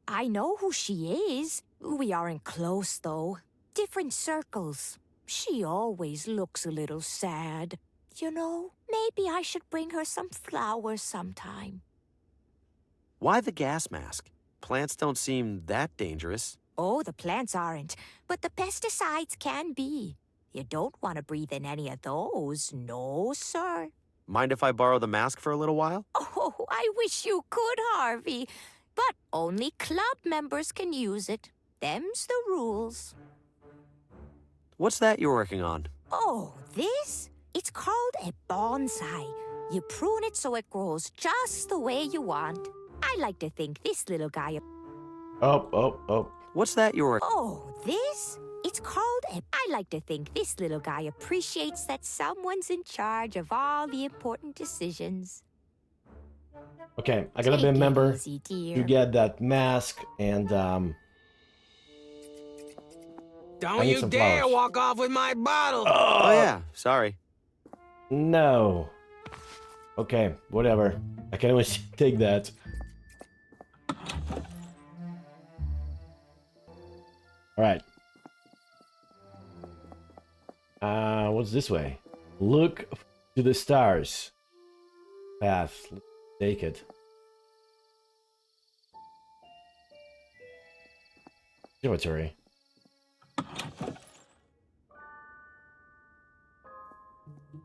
Speaker 18: I know who she is. We aren't close, though. Different circles. She always looks a little sad. You know, maybe I should bring her some flowers sometime.
Speaker 2: Why the gas mask? Plants don't seem that dangerous.
Speaker 18: Oh, the plants aren't, but the pesticides can be. You don't want to breathe in any of those, no, sir.
Speaker 2: Mind if I borrow the mask for a little while?
Speaker 18: Oh, I wish you could, Harvey. But only club members can use it. Them's the rules.
Speaker 2: What's that you're working on?
Speaker 18: Oh, this? It's called a bonsai. You prune it so it grows just the way you want. I like to think this little guy...
Speaker 1: Oh.
Speaker 2: What's that you're...
Speaker 18: Oh, this? It's called a... I like to think this little guy appreciates that someone's in charge of all the important decisions.
Speaker 1: Okay, I gotta remember to get that mask and
Speaker 17: Don't you dare walk off with my bottle!
Speaker 2: Oh yeah, sorry.
Speaker 1: No. Okay, whatever. I can always take that. Alright. What's this way? Look to the stars. Path. Let's take it. Observatory.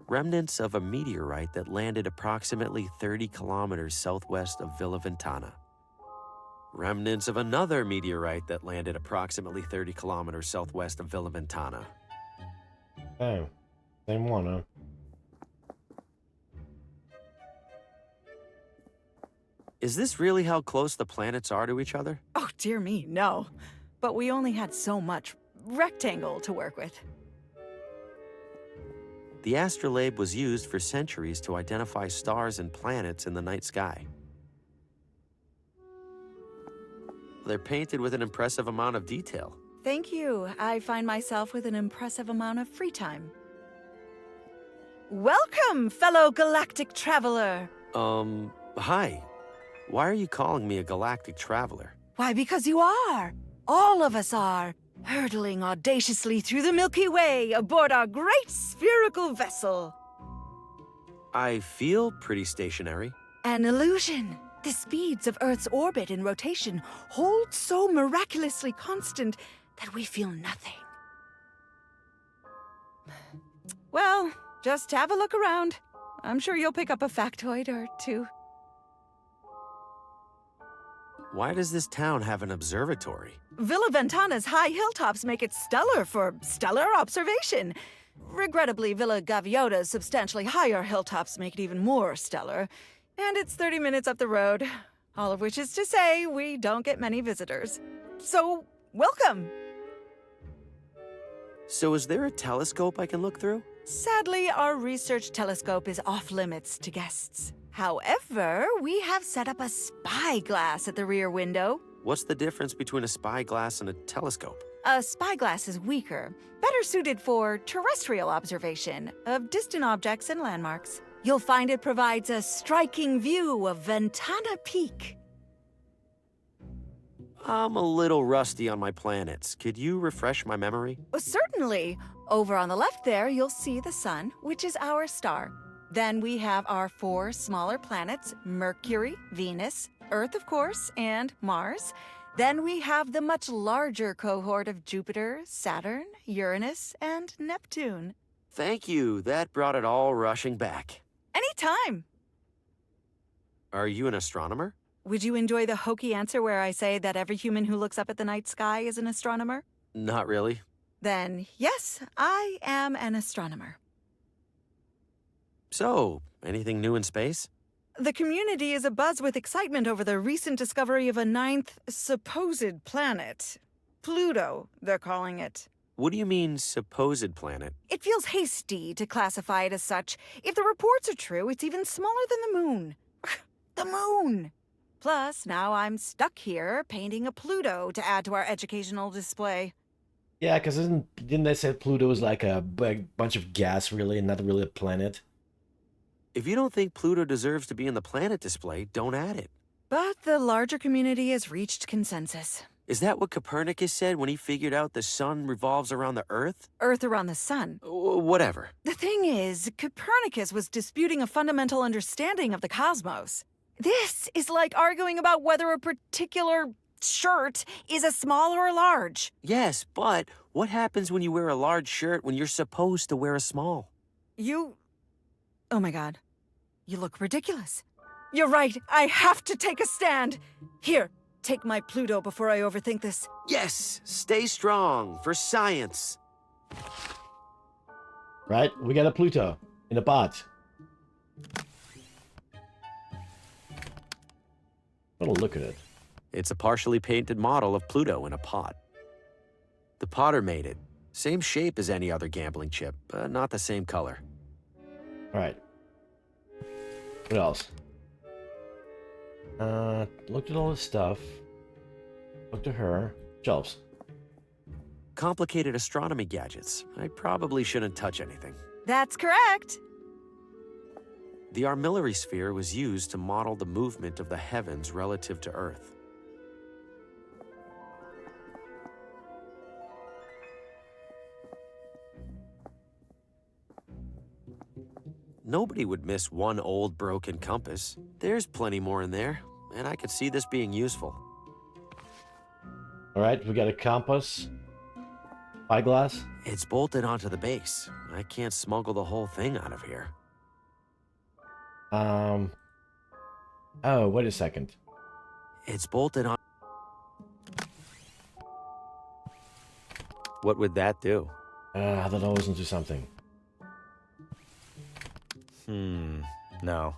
Speaker 2: Remnants of a meteorite that landed approximately 30 kilometers southwest of Villa Ventana. Remnants of another meteorite that landed approximately 30 kilometers southwest of Villa Ventana.
Speaker 1: Oh, same one, huh?
Speaker 2: Is this really how close the planets are to each other?
Speaker 19: Oh, dear me, no. But we only had so much rectangle to work with.
Speaker 2: The astrolabe was used for centuries to identify stars and planets in the night sky. They're painted with an impressive amount of detail.
Speaker 19: Thank you. I find myself with an impressive amount of free time. Welcome, fellow galactic traveler.
Speaker 2: Hi. Why are you calling me a galactic traveler?
Speaker 19: Why, because you are. All of us are. Hurtling audaciously through the Milky Way aboard our great spherical vessel.
Speaker 2: I feel pretty stationary.
Speaker 19: An illusion. The speeds of Earth's orbit and rotation hold so miraculously constant that we feel nothing. Well, just have a look around. I'm sure you'll pick up a factoid or two.
Speaker 2: Why does this town have an observatory?
Speaker 19: Villa Ventana's high hilltops make it stellar for stellar observation. Regrettably, Villa Gaviota's substantially higher hilltops make it even more stellar. And it's 30 minutes up the road. All of which is to say, we don't get many visitors. So, welcome!
Speaker 2: So is there a telescope I can look through?
Speaker 19: Sadly, our research telescope is off-limits to guests. However, we have set up a spyglass at the rear window.
Speaker 2: What's the difference between a spyglass and a telescope?
Speaker 19: A spyglass is weaker, better suited for terrestrial observation of distant objects and landmarks. You'll find it provides a striking view of Ventana Peak.
Speaker 2: I'm a little rusty on my planets. Could you refresh my memory?
Speaker 19: Certainly. Over on the left there, you'll see the sun, which is our star. Then we have our 4 smaller planets, Mercury, Venus, Earth, of course, and Mars. Then we have the much larger cohort of Jupiter, Saturn, Uranus, and Neptune.
Speaker 2: Thank you. That brought it all rushing back.
Speaker 19: Anytime.
Speaker 2: Are you an astronomer?
Speaker 19: Would you enjoy the hokey answer where I say that every human who looks up at the night sky is an astronomer?
Speaker 2: Not really.
Speaker 19: Then, yes, I am an astronomer.
Speaker 2: So, anything new in space?
Speaker 19: The community is abuzz with excitement over the recent discovery of a 9th supposed planet. Pluto, they're calling it.
Speaker 2: What do you mean, supposed planet?
Speaker 19: It feels hasty to classify it as such. If the reports are true, it's even smaller than the moon. The moon! Plus, now I'm stuck here painting a Pluto to add to our educational display.
Speaker 1: Yeah, because didn't they say Pluto is like a bunch of gas, really, and not really a planet?
Speaker 2: If you don't think Pluto deserves to be in the planet display, don't add it.
Speaker 19: But the larger community has reached consensus.
Speaker 2: Is that what Copernicus said when he figured out the sun revolves around the Earth?
Speaker 19: Earth around the sun.
Speaker 2: Whatever.
Speaker 19: The thing is, Copernicus was disputing a fundamental understanding of the cosmos. This is like arguing about whether a particular shirt is a small or a large.
Speaker 2: Yes, but what happens when you wear a large shirt when you're supposed to wear a small?
Speaker 19: Oh my god. You look ridiculous. You're right, I have to take a stand. Here, take my Pluto before I overthink this.
Speaker 2: Yes, stay strong for science.
Speaker 1: Right, we got a Pluto in a pot. What a look at it.
Speaker 2: It's a partially painted model of Pluto in a pot. The potter made it. Same shape as any other gambling chip, but not the same color.
Speaker 1: All right. What else? Looked at all this stuff. Looked at her. Shelves.
Speaker 2: Complicated astronomy gadgets. I probably shouldn't touch anything.
Speaker 19: That's correct.
Speaker 2: The armillary sphere was used to model the movement of the heavens relative to Earth. Nobody would miss one old broken compass. There's plenty more in there, and I could see this being useful.
Speaker 1: All right, we got a compass. Spyglass.
Speaker 2: It's bolted onto the base. I can't smuggle the whole thing out of here.
Speaker 1: Oh, wait a second.
Speaker 2: It's bolted on. What would that do?
Speaker 1: I thought I was into something.
Speaker 2: No.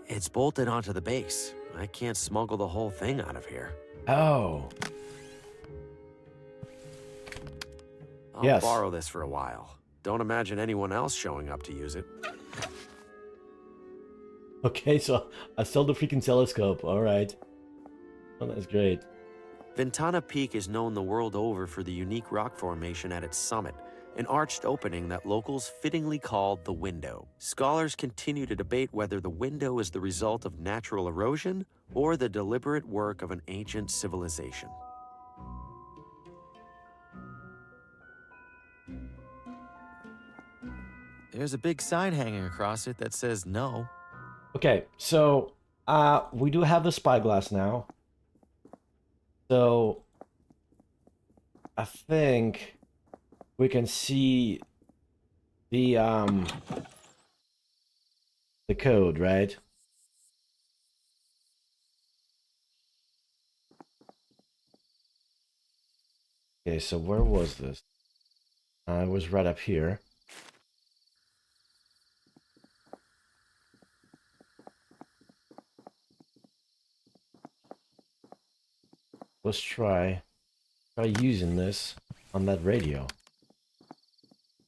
Speaker 2: It's bolted onto the base. I can't smuggle the whole thing out of here.
Speaker 1: Oh.
Speaker 2: I'll borrow this for a while. Don't imagine anyone else showing up to use it.
Speaker 1: Okay, so I stole the freaking telescope. All right. Oh, that's great.
Speaker 2: Ventana Peak is known the world over for the unique rock formation at its summit, an arched opening that locals fittingly called the Window. Scholars continue to debate whether the window is the result of natural erosion or the deliberate work of an ancient civilization. There's a big sign hanging across it that says no.
Speaker 1: Okay, so we do have the spyglass now. So I think we can see the code, right? Okay, so where was this? It was right up here. Let's try using this on that radio.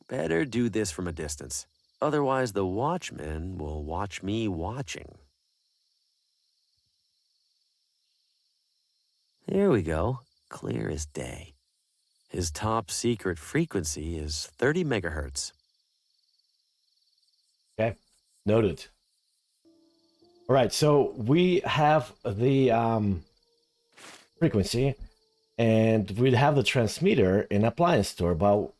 Speaker 2: Better do this from a distance. Otherwise, the watchman will watch me watching. Here we go. Clear as day. His top secret frequency is 30 megahertz.
Speaker 1: Okay, noted. All right, so we have the frequency, and we have the transmitter in appliance store, but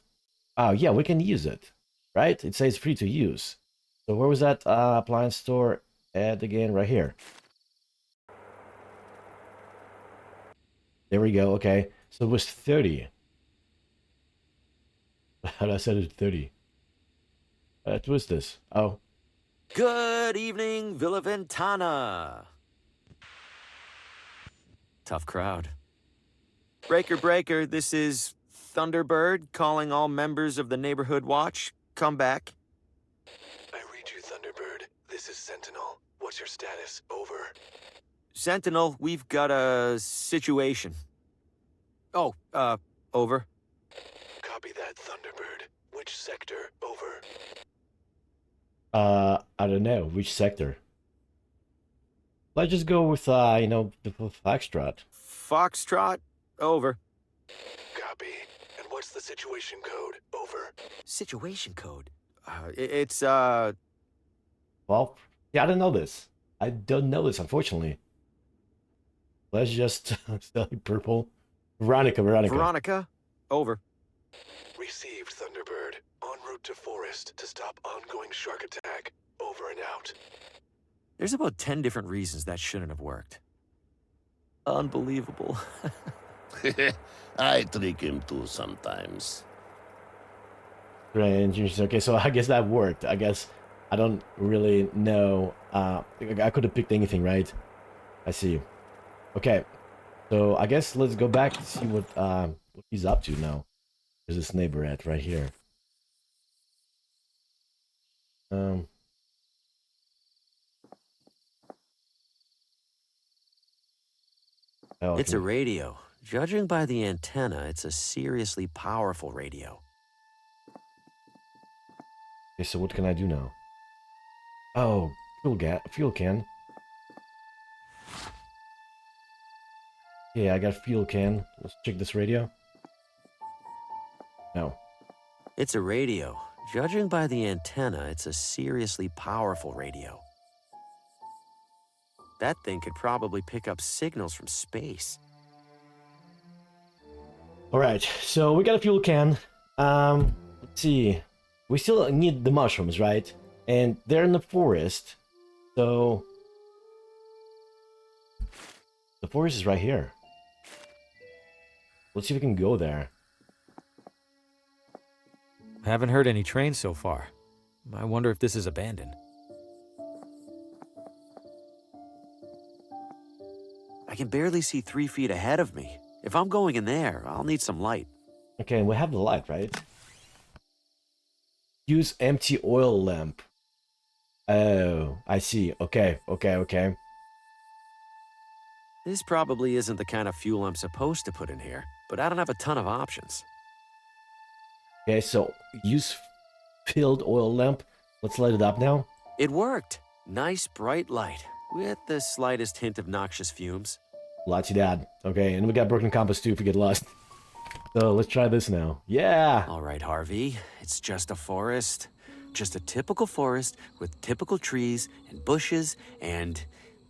Speaker 1: oh yeah, we can use it, right? It says free to use. So where was that appliance store at again? Right here. There we go. Okay, so it was 30. How did I said it 30? What was this? Oh.
Speaker 2: Good evening, Villa Ventana. Tough crowd. Breaker, breaker, this is Thunderbird calling all members of the Neighborhood Watch. Come back.
Speaker 14: I read you, Thunderbird. This is Sentinel. What's your status? Over.
Speaker 2: Sentinel, we've got a situation. Oh, over.
Speaker 14: Copy that, Thunderbird. Which sector? Over.
Speaker 1: I don't know which sector. Let's just go with you know, the Foxtrot.
Speaker 2: Foxtrot, over.
Speaker 14: Copy. And what's the situation code? Over.
Speaker 2: Situation code? It's,
Speaker 1: Well, yeah, I don't know this. I don't know this, unfortunately. Let's just study purple. Veronica.
Speaker 2: Veronica? Over.
Speaker 14: Received, Thunderbird. En route to forest to stop ongoing shark attack. Over and out.
Speaker 2: There's about 10 different reasons that shouldn't have worked. Unbelievable.
Speaker 11: I trick him too sometimes.
Speaker 1: Strange. Okay, so I guess that worked. I guess I don't really know. I could have picked anything, right? I see. Okay, so I guess let's go back to see what he's up to now. There's this neighbor at right here. Oh,
Speaker 2: It's a radio. Judging by the antenna, it's a seriously powerful radio.
Speaker 1: Okay, so what can I do now? Oh, fuel can. Yeah, I got a fuel can. Let's check this radio. No.
Speaker 2: It's a radio. Judging by the antenna, it's a seriously powerful radio. That thing could probably pick up signals from space.
Speaker 1: Alright, so we got a fuel can. Let's see. We still need the mushrooms, right? And they're in the forest. So the forest is right here. Let's see if we can go there.
Speaker 20: Haven't heard any trains so far. I wonder if this is abandoned.
Speaker 2: I can barely see 3 feet ahead of me. If I'm going in there, I'll need some light.
Speaker 1: Okay, we have the light, right? Use empty oil lamp. Oh, I see. Okay.
Speaker 2: This probably isn't the kind of fuel I'm supposed to put in here, but I don't have a ton of options.
Speaker 1: Okay, so use filled oil lamp. Let's light it up now.
Speaker 2: It worked. Nice bright light, with the slightest hint of noxious fumes.
Speaker 1: Lots of that. Okay, and we got broken compass too if we get lost. So let's try this now. Yeah!
Speaker 2: All right, Harvey. It's just a forest. Just a typical forest with typical trees and bushes and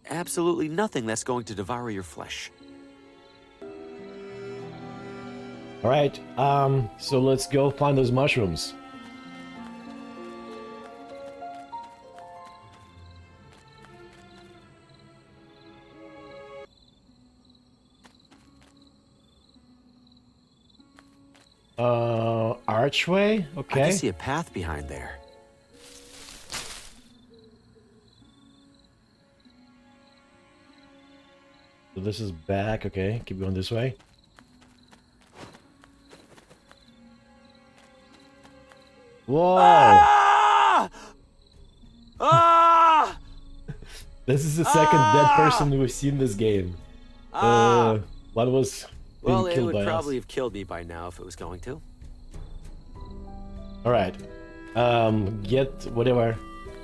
Speaker 2: absolutely nothing that's going to devour your flesh.
Speaker 1: Alright, so let's go find those mushrooms. Archway? Okay.
Speaker 2: I can see a path behind there.
Speaker 1: So this is back, okay. Keep going this way. Whoa!
Speaker 2: Ah! Ah!
Speaker 1: This is the second dead person we've seen in this game. One was being
Speaker 2: Well, it
Speaker 1: killed
Speaker 2: would
Speaker 1: by
Speaker 2: probably
Speaker 1: us.
Speaker 2: have killed me by now if it was going to.
Speaker 1: Alright. Get whatever.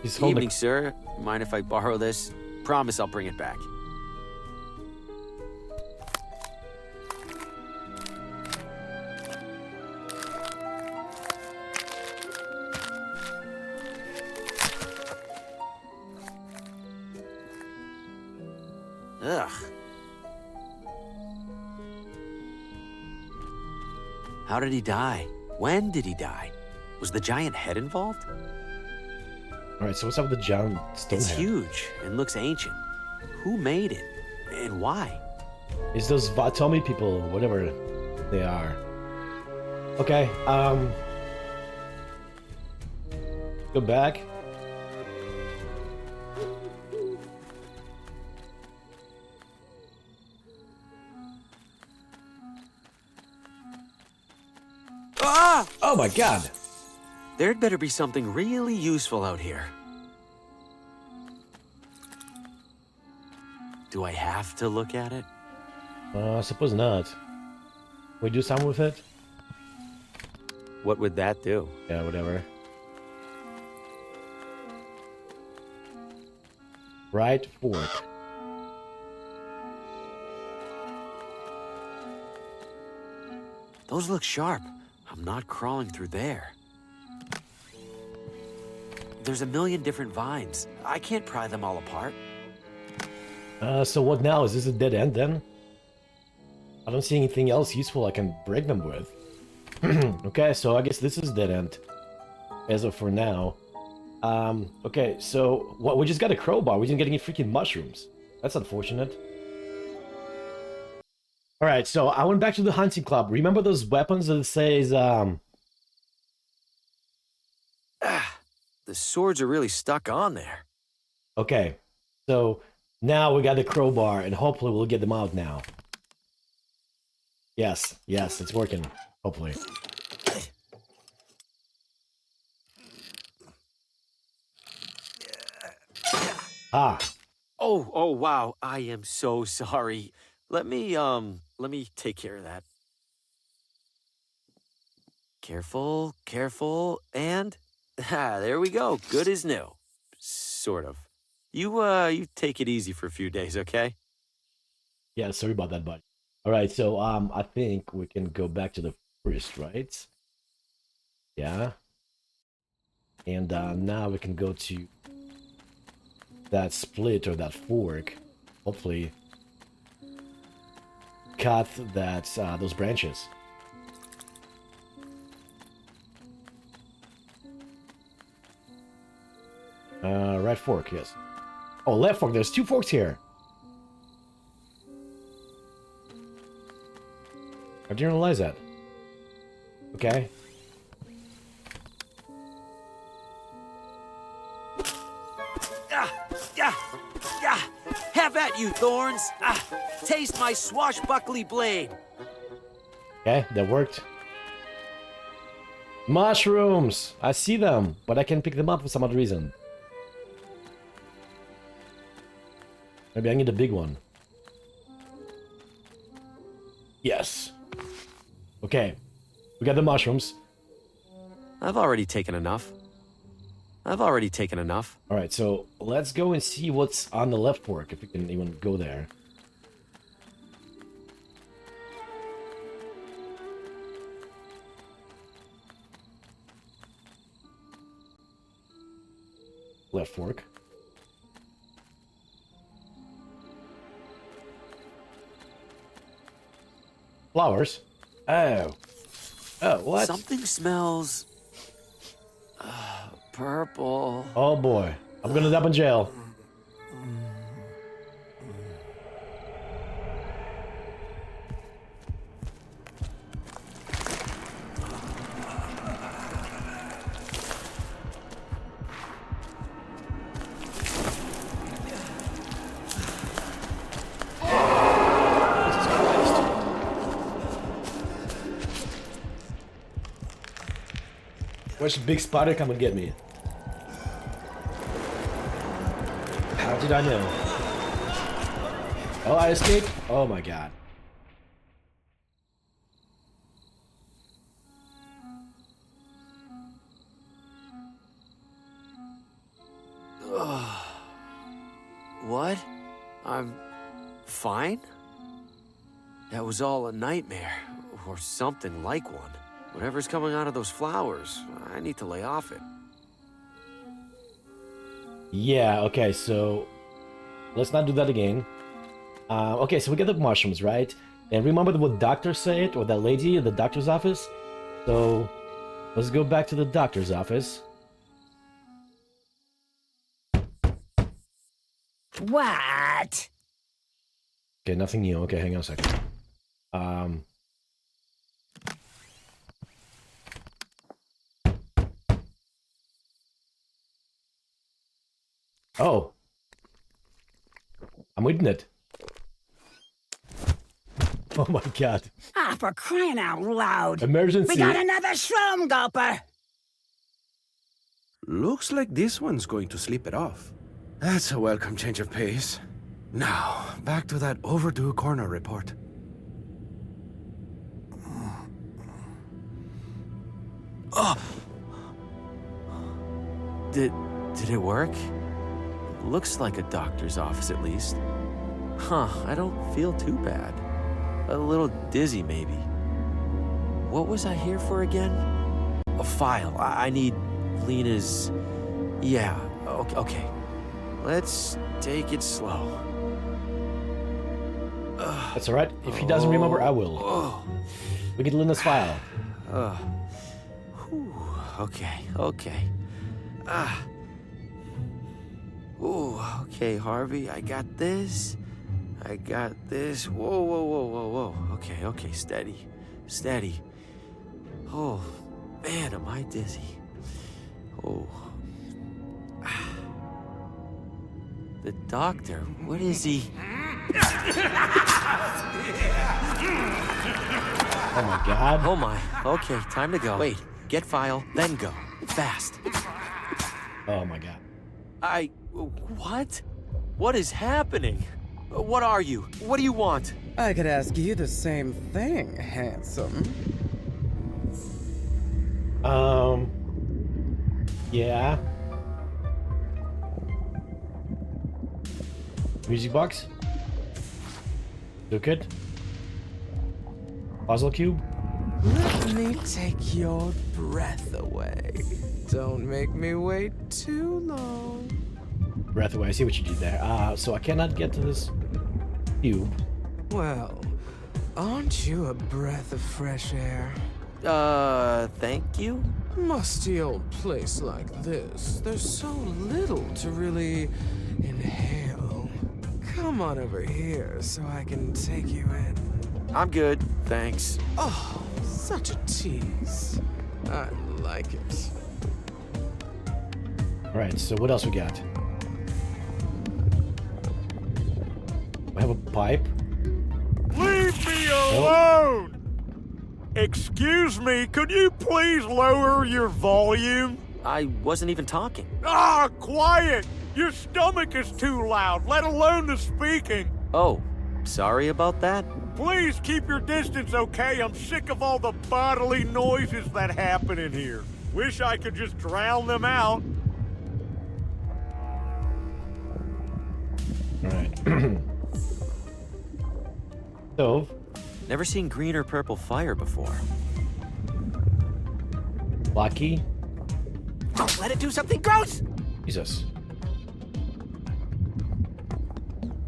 Speaker 1: He's holding.
Speaker 2: Evening, sir. Mind if I borrow this? Promise I'll bring it back. Ugh. How did he die? When did he die? Was the giant head involved?
Speaker 1: Alright, so what's up with the giant stone
Speaker 2: It's
Speaker 1: head?
Speaker 2: huge and looks ancient. Who made it? And why?
Speaker 1: It's those Vatomi people, whatever they are. Okay, go back.
Speaker 2: Ah!
Speaker 1: Oh my god!
Speaker 2: There'd better be something really useful out here. Do I have to look at it?
Speaker 1: I suppose not. We do something with it?
Speaker 2: What would that do?
Speaker 1: Yeah, whatever. Right fork.
Speaker 2: Those look sharp. I'm not crawling through there. There's a million different vines. I can't pry them all apart.
Speaker 1: So what now? Is this a dead end then? I don't see anything else useful I can break them with. Okay, so I guess this is dead end. As of for now. Okay, so what? We just got a crowbar. We didn't get any freaking mushrooms. That's unfortunate. All right, so I went back to the hunting club. Remember those weapons that says
Speaker 2: The swords are really stuck on there.
Speaker 1: Okay, so now we got the crowbar, and hopefully we'll get them out now. Yes, it's working. Hopefully. Ah.
Speaker 2: Oh, wow. I am so sorry. Let me take care of that. Careful, and there we go. Good as new. Sort of. You take it easy for a few days, okay?
Speaker 1: Yeah, sorry about that, buddy. All right, so I think we can go back to the forest, right? Yeah. And now we can go to that split or that fork. Hopefully, cut that those branches. Right fork, yes. Oh, left fork. There's two forks here. I didn't realize that. Okay.
Speaker 2: Have at you, thorns. Taste my swashbuckly blade.
Speaker 1: Okay, that worked. Mushrooms! I see them, but I can't pick them up for some odd reason. Maybe I need a big one. Yes. Okay. We got the mushrooms.
Speaker 2: I've already taken enough.
Speaker 1: Alright, so let's go and see what's on the left fork, if we can even go there. Left fork. Flowers? Oh. Oh, what?
Speaker 2: Something smells... purple.
Speaker 1: Oh boy. I'm gonna end up in jail. Where's the big spider come and get me? How did I know? Oh, I escaped? Oh my god.
Speaker 2: What? I'm fine? That was all a nightmare, or something like one. Whatever's coming out of those flowers, I need to lay off it.
Speaker 1: Yeah, okay, so let's not do that again. Okay, so we get the mushrooms, right? And remember what doctor said, or that lady at the doctor's office? So let's go back to the doctor's office.
Speaker 3: What?
Speaker 1: Okay, nothing new. Okay, hang on a second. Oh. I'm reading it. Oh my god.
Speaker 3: Ah, for crying out loud.
Speaker 1: Emergency.
Speaker 3: We got another shroom gulper.
Speaker 21: Looks like this one's going to sleep it off. That's a welcome change of pace. Now, back to that overdue coroner report.
Speaker 2: Oh! Did it work? Looks like a doctor's office, at least. Huh, I don't feel too bad. A little dizzy, maybe. what was I here for again? A file. I need Lena's... Yeah, okay. Let's take it slow.
Speaker 1: That's alright. If he doesn't remember, I will. We get Lena's file.
Speaker 2: Okay. Ooh, okay, Harvey, I got this. Whoa. Okay, steady. Oh, man, am I dizzy. Oh. The doctor, what is he?
Speaker 1: Oh my god.
Speaker 2: Oh my, okay, time to go. Wait, get file, then go. Fast.
Speaker 1: Oh my god.
Speaker 2: What? What is happening? What are you? What do you want?
Speaker 4: I could ask you the same thing, handsome.
Speaker 1: Yeah. Music box? Look it. Puzzle cube?
Speaker 17: Let me take your breath away. Don't make me wait too long.
Speaker 1: Breath away. I see what you did there. So I cannot get to this cube.
Speaker 17: Well, aren't you a breath of fresh air?
Speaker 2: Thank you?
Speaker 17: Musty old place like this. There's so little to really inhale. Come on over here so I can take you in.
Speaker 2: I'm good, thanks.
Speaker 17: Oh, such a tease. I like it.
Speaker 1: Alright, so what else we got? We have a pipe.
Speaker 22: Leave me alone! Excuse me, could you please lower your volume?
Speaker 2: I wasn't even talking.
Speaker 22: Ah, quiet! Your stomach is too loud, let alone the speaking.
Speaker 2: Oh, sorry about that?
Speaker 22: Please keep your distance, okay? I'm sick of all the bodily noises that happen in here. Wish I could just drown them out.
Speaker 1: Alright. Stove.
Speaker 2: Never seen green or purple fire before.
Speaker 1: Lucky.
Speaker 9: Don't let it do something gross!
Speaker 1: Jesus.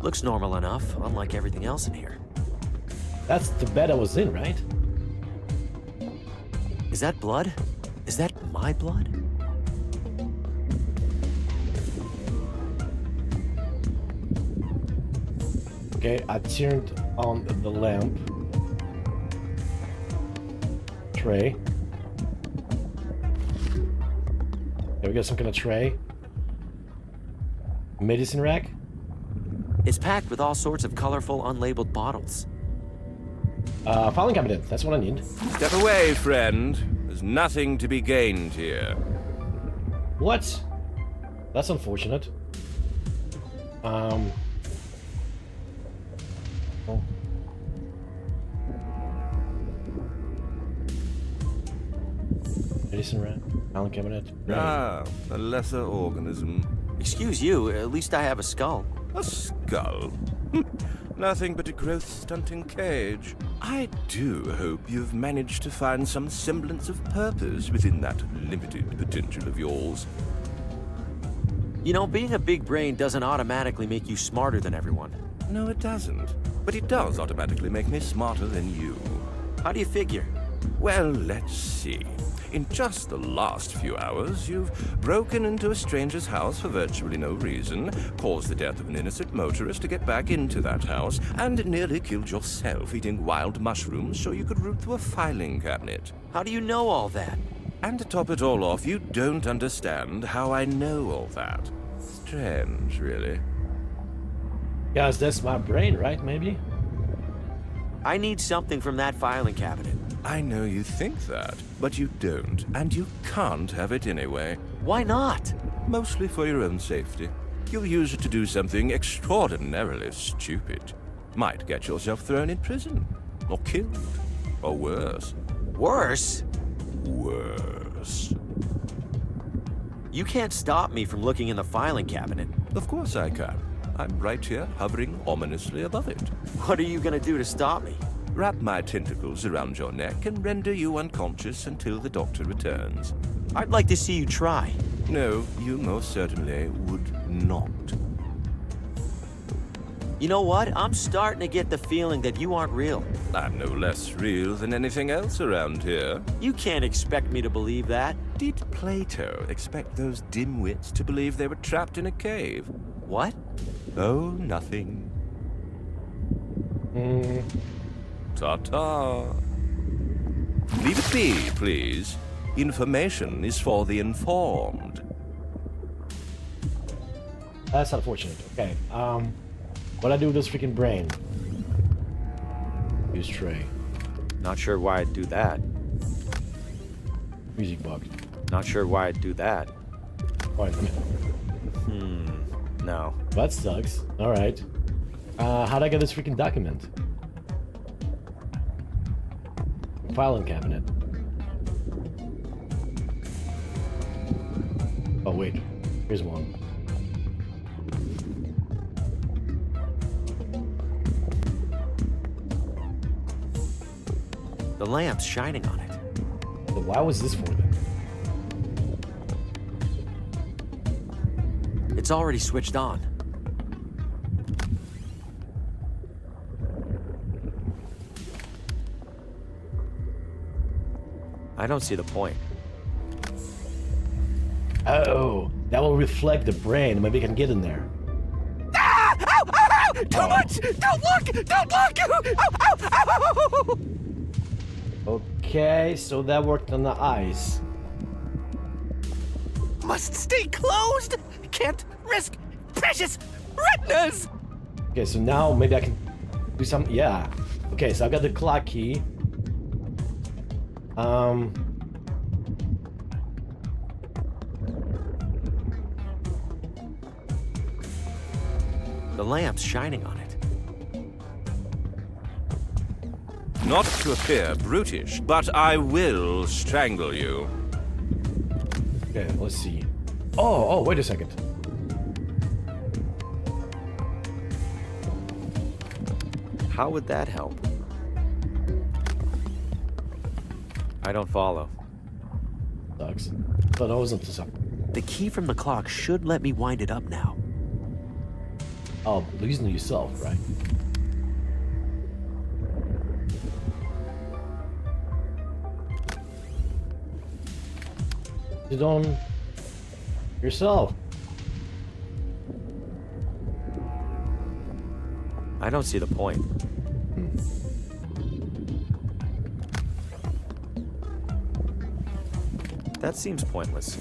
Speaker 2: Looks normal enough, unlike everything else in here.
Speaker 1: That's the bed I was in, right?
Speaker 2: Is that blood? Is that my blood?
Speaker 1: Okay, I turned on the lamp. Tray. Okay, we got some kind of tray. Medicine rack?
Speaker 2: It's packed with all sorts of colorful, unlabeled bottles.
Speaker 1: Filing cabinet. That's what I need.
Speaker 16: Step away, friend. There's nothing to be gained here.
Speaker 1: What? That's unfortunate. Oh. Medicine rack. Filing cabinet. Right.
Speaker 16: Ah, a lesser organism.
Speaker 2: Excuse you, at least I have a skull.
Speaker 16: A skull? Nothing but a growth-stunting cage. I do hope you've managed to find some semblance of purpose within that limited potential of yours.
Speaker 2: You know, being a big brain doesn't automatically make you smarter than everyone.
Speaker 16: No, it doesn't. But it does automatically make me smarter than you.
Speaker 2: How do you figure?
Speaker 16: Well, let's see. In just the last few hours, you've broken into a stranger's house for virtually no reason, caused the death of an innocent motorist to get back into that house, and nearly killed yourself eating wild mushrooms so you could root through a filing cabinet.
Speaker 2: How do you know all that?
Speaker 16: And to top it all off, you don't understand how I know all that. Strange, really.
Speaker 1: Guys, that's my brain, right? Maybe?
Speaker 2: I need something from that filing cabinet.
Speaker 16: I know you think that, but you don't, and you can't have it anyway.
Speaker 2: Why not?
Speaker 16: Mostly for your own safety. You'll use it to do something extraordinarily stupid. Might get yourself thrown in prison, or killed, or worse.
Speaker 2: Worse?
Speaker 16: Worse.
Speaker 2: You can't stop me from looking in the filing cabinet.
Speaker 16: Of course I can. I'm right here, hovering ominously above it.
Speaker 2: What are you gonna do to stop me?
Speaker 16: wrap my tentacles around your neck and render you unconscious until the doctor returns.
Speaker 2: I'd like to see you try.
Speaker 16: No, you most certainly would not.
Speaker 2: You know what? I'm starting to get the feeling that you aren't real.
Speaker 16: I'm no less real than anything else around here.
Speaker 2: You can't expect me to believe that.
Speaker 16: Did Plato expect those dimwits to believe they were trapped in a cave?
Speaker 2: What?
Speaker 16: Oh, nothing. Ta-ta. Leave it be, please. Information is for the informed.
Speaker 1: That's unfortunate. Okay, what I do with this freaking brain? Use tray.
Speaker 20: Not sure why I'd do that.
Speaker 1: Music box.
Speaker 20: Not sure why I'd do that.
Speaker 1: Wait a minute.
Speaker 20: No.
Speaker 1: That sucks. Alright. How'd I get this freaking document? Filing cabinet. Oh wait, here's one.
Speaker 2: The lamp's shining on it.
Speaker 1: So why was this for then?
Speaker 2: It's already switched on.
Speaker 20: I don't see the point.
Speaker 1: Oh, that will reflect the brain. Maybe I can get in there.
Speaker 9: Ah! Ow! Ow! Ow! Too much! Don't look! Don't look! Ow! Ow! Ow!
Speaker 1: Okay, so that worked on the eyes.
Speaker 9: Must stay closed! Can't risk precious retinas!
Speaker 1: Okay, so now maybe I can do some. Yeah. Okay, so I've got the clock key.
Speaker 2: The lamp's shining on it.
Speaker 16: Not to appear brutish, but I will strangle you.
Speaker 1: Okay, let's see. Oh, wait a second.
Speaker 20: How would that help? I don't follow.
Speaker 1: Sucks. Thought I wasn't something.
Speaker 2: The key from the clock should let me wind it up now.
Speaker 1: Oh, losing yourself, right? You don't yourself.
Speaker 20: I don't see the point. That seems pointless.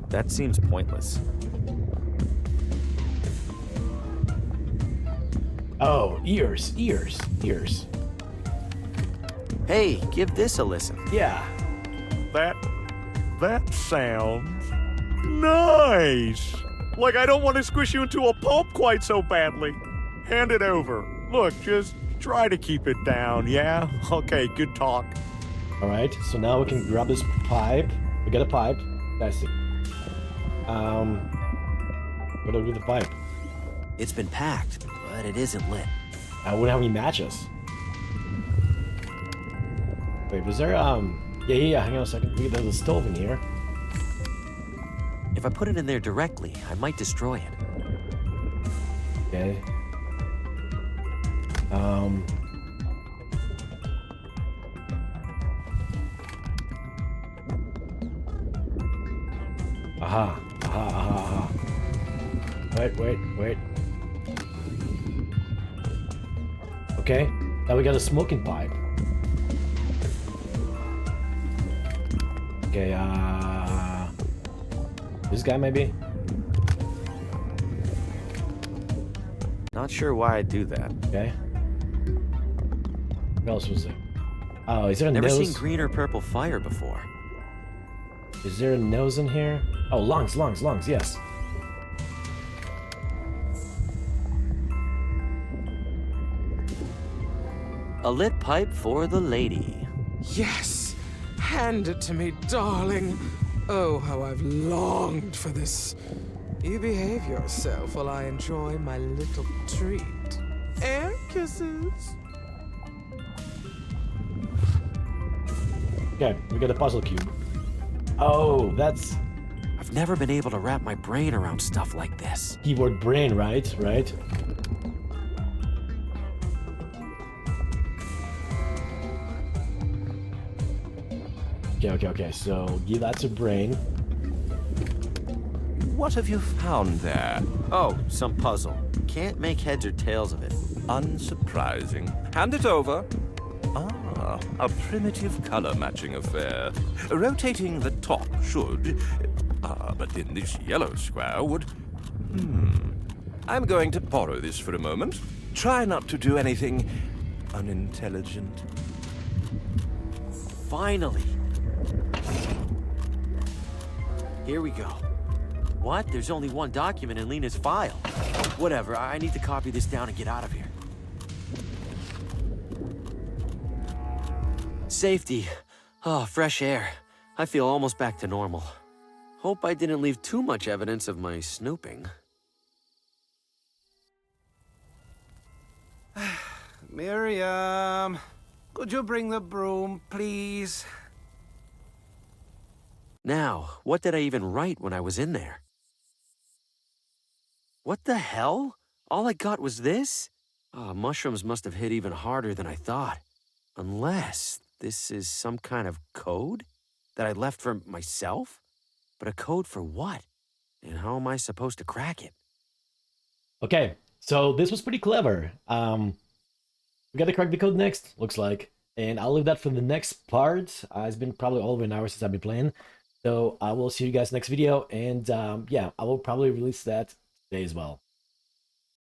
Speaker 20: That seems pointless.
Speaker 1: Oh, ears.
Speaker 2: Hey, give this a listen.
Speaker 1: Yeah.
Speaker 22: That sounds nice. Like I don't want to squish you into a pulp quite so badly. Hand it over. Look, just try to keep it down, yeah? Okay, good talk.
Speaker 1: Alright, so now we can grab this pipe. We got a pipe. That's it. What do we do with the pipe?
Speaker 2: It's been packed, but it isn't lit.
Speaker 1: I wouldn't have any matches. Wait, was there, yeah, hang on a second. There's a stove in here.
Speaker 2: If I put it in there directly, I might destroy it.
Speaker 1: Okay. Aha. Wait. Okay, now we got a smoking pipe. Okay, this guy maybe?
Speaker 20: Not sure why I'd do that.
Speaker 1: Okay. What else was there? Oh, is there a
Speaker 2: Never
Speaker 1: nose?
Speaker 2: seen green or purple fire before.
Speaker 1: Is there a nose in here? Oh, lungs, yes.
Speaker 2: A lit pipe for the lady.
Speaker 17: Yes! Hand it to me, darling. Oh, how I've longed for this You behave yourself while I enjoy my little treat. Air kisses.
Speaker 1: Okay, we got a puzzle cube. Oh, that's...
Speaker 2: I've never been able to wrap my brain around stuff like this.
Speaker 1: Keyboard brain, right? Right? Okay, so give that to brain.
Speaker 16: What have you found there?
Speaker 2: Oh, some puzzle. Can't make heads or tails of it.
Speaker 16: Unsurprising. Hand it over. Ah, a primitive color matching affair. Rotating the top should... but in this yellow square would... I'm going to borrow this for a moment. Try not to do anything unintelligent.
Speaker 2: Finally! Here we go. What? There's only one document in Lena's file. Whatever, I need to copy this down and get out of here. Safety. Oh, fresh air. I feel almost back to normal. Hope I didn't leave too much evidence of my snooping.
Speaker 21: Miriam, could you bring the broom, please?
Speaker 2: Now, what did I even write when I was in there? What the hell? All I got was this? Oh, mushrooms must have hit even harder than I thought. Unless this is some kind of code that I left for myself? But a code for what? And how am I supposed to crack it?
Speaker 1: Okay, so this was pretty clever. We gotta crack the code next, looks like. And I'll leave that for the next part. It's been probably over an hour since I've been playing. So I will see you guys next video. And yeah, I will probably release that today as well.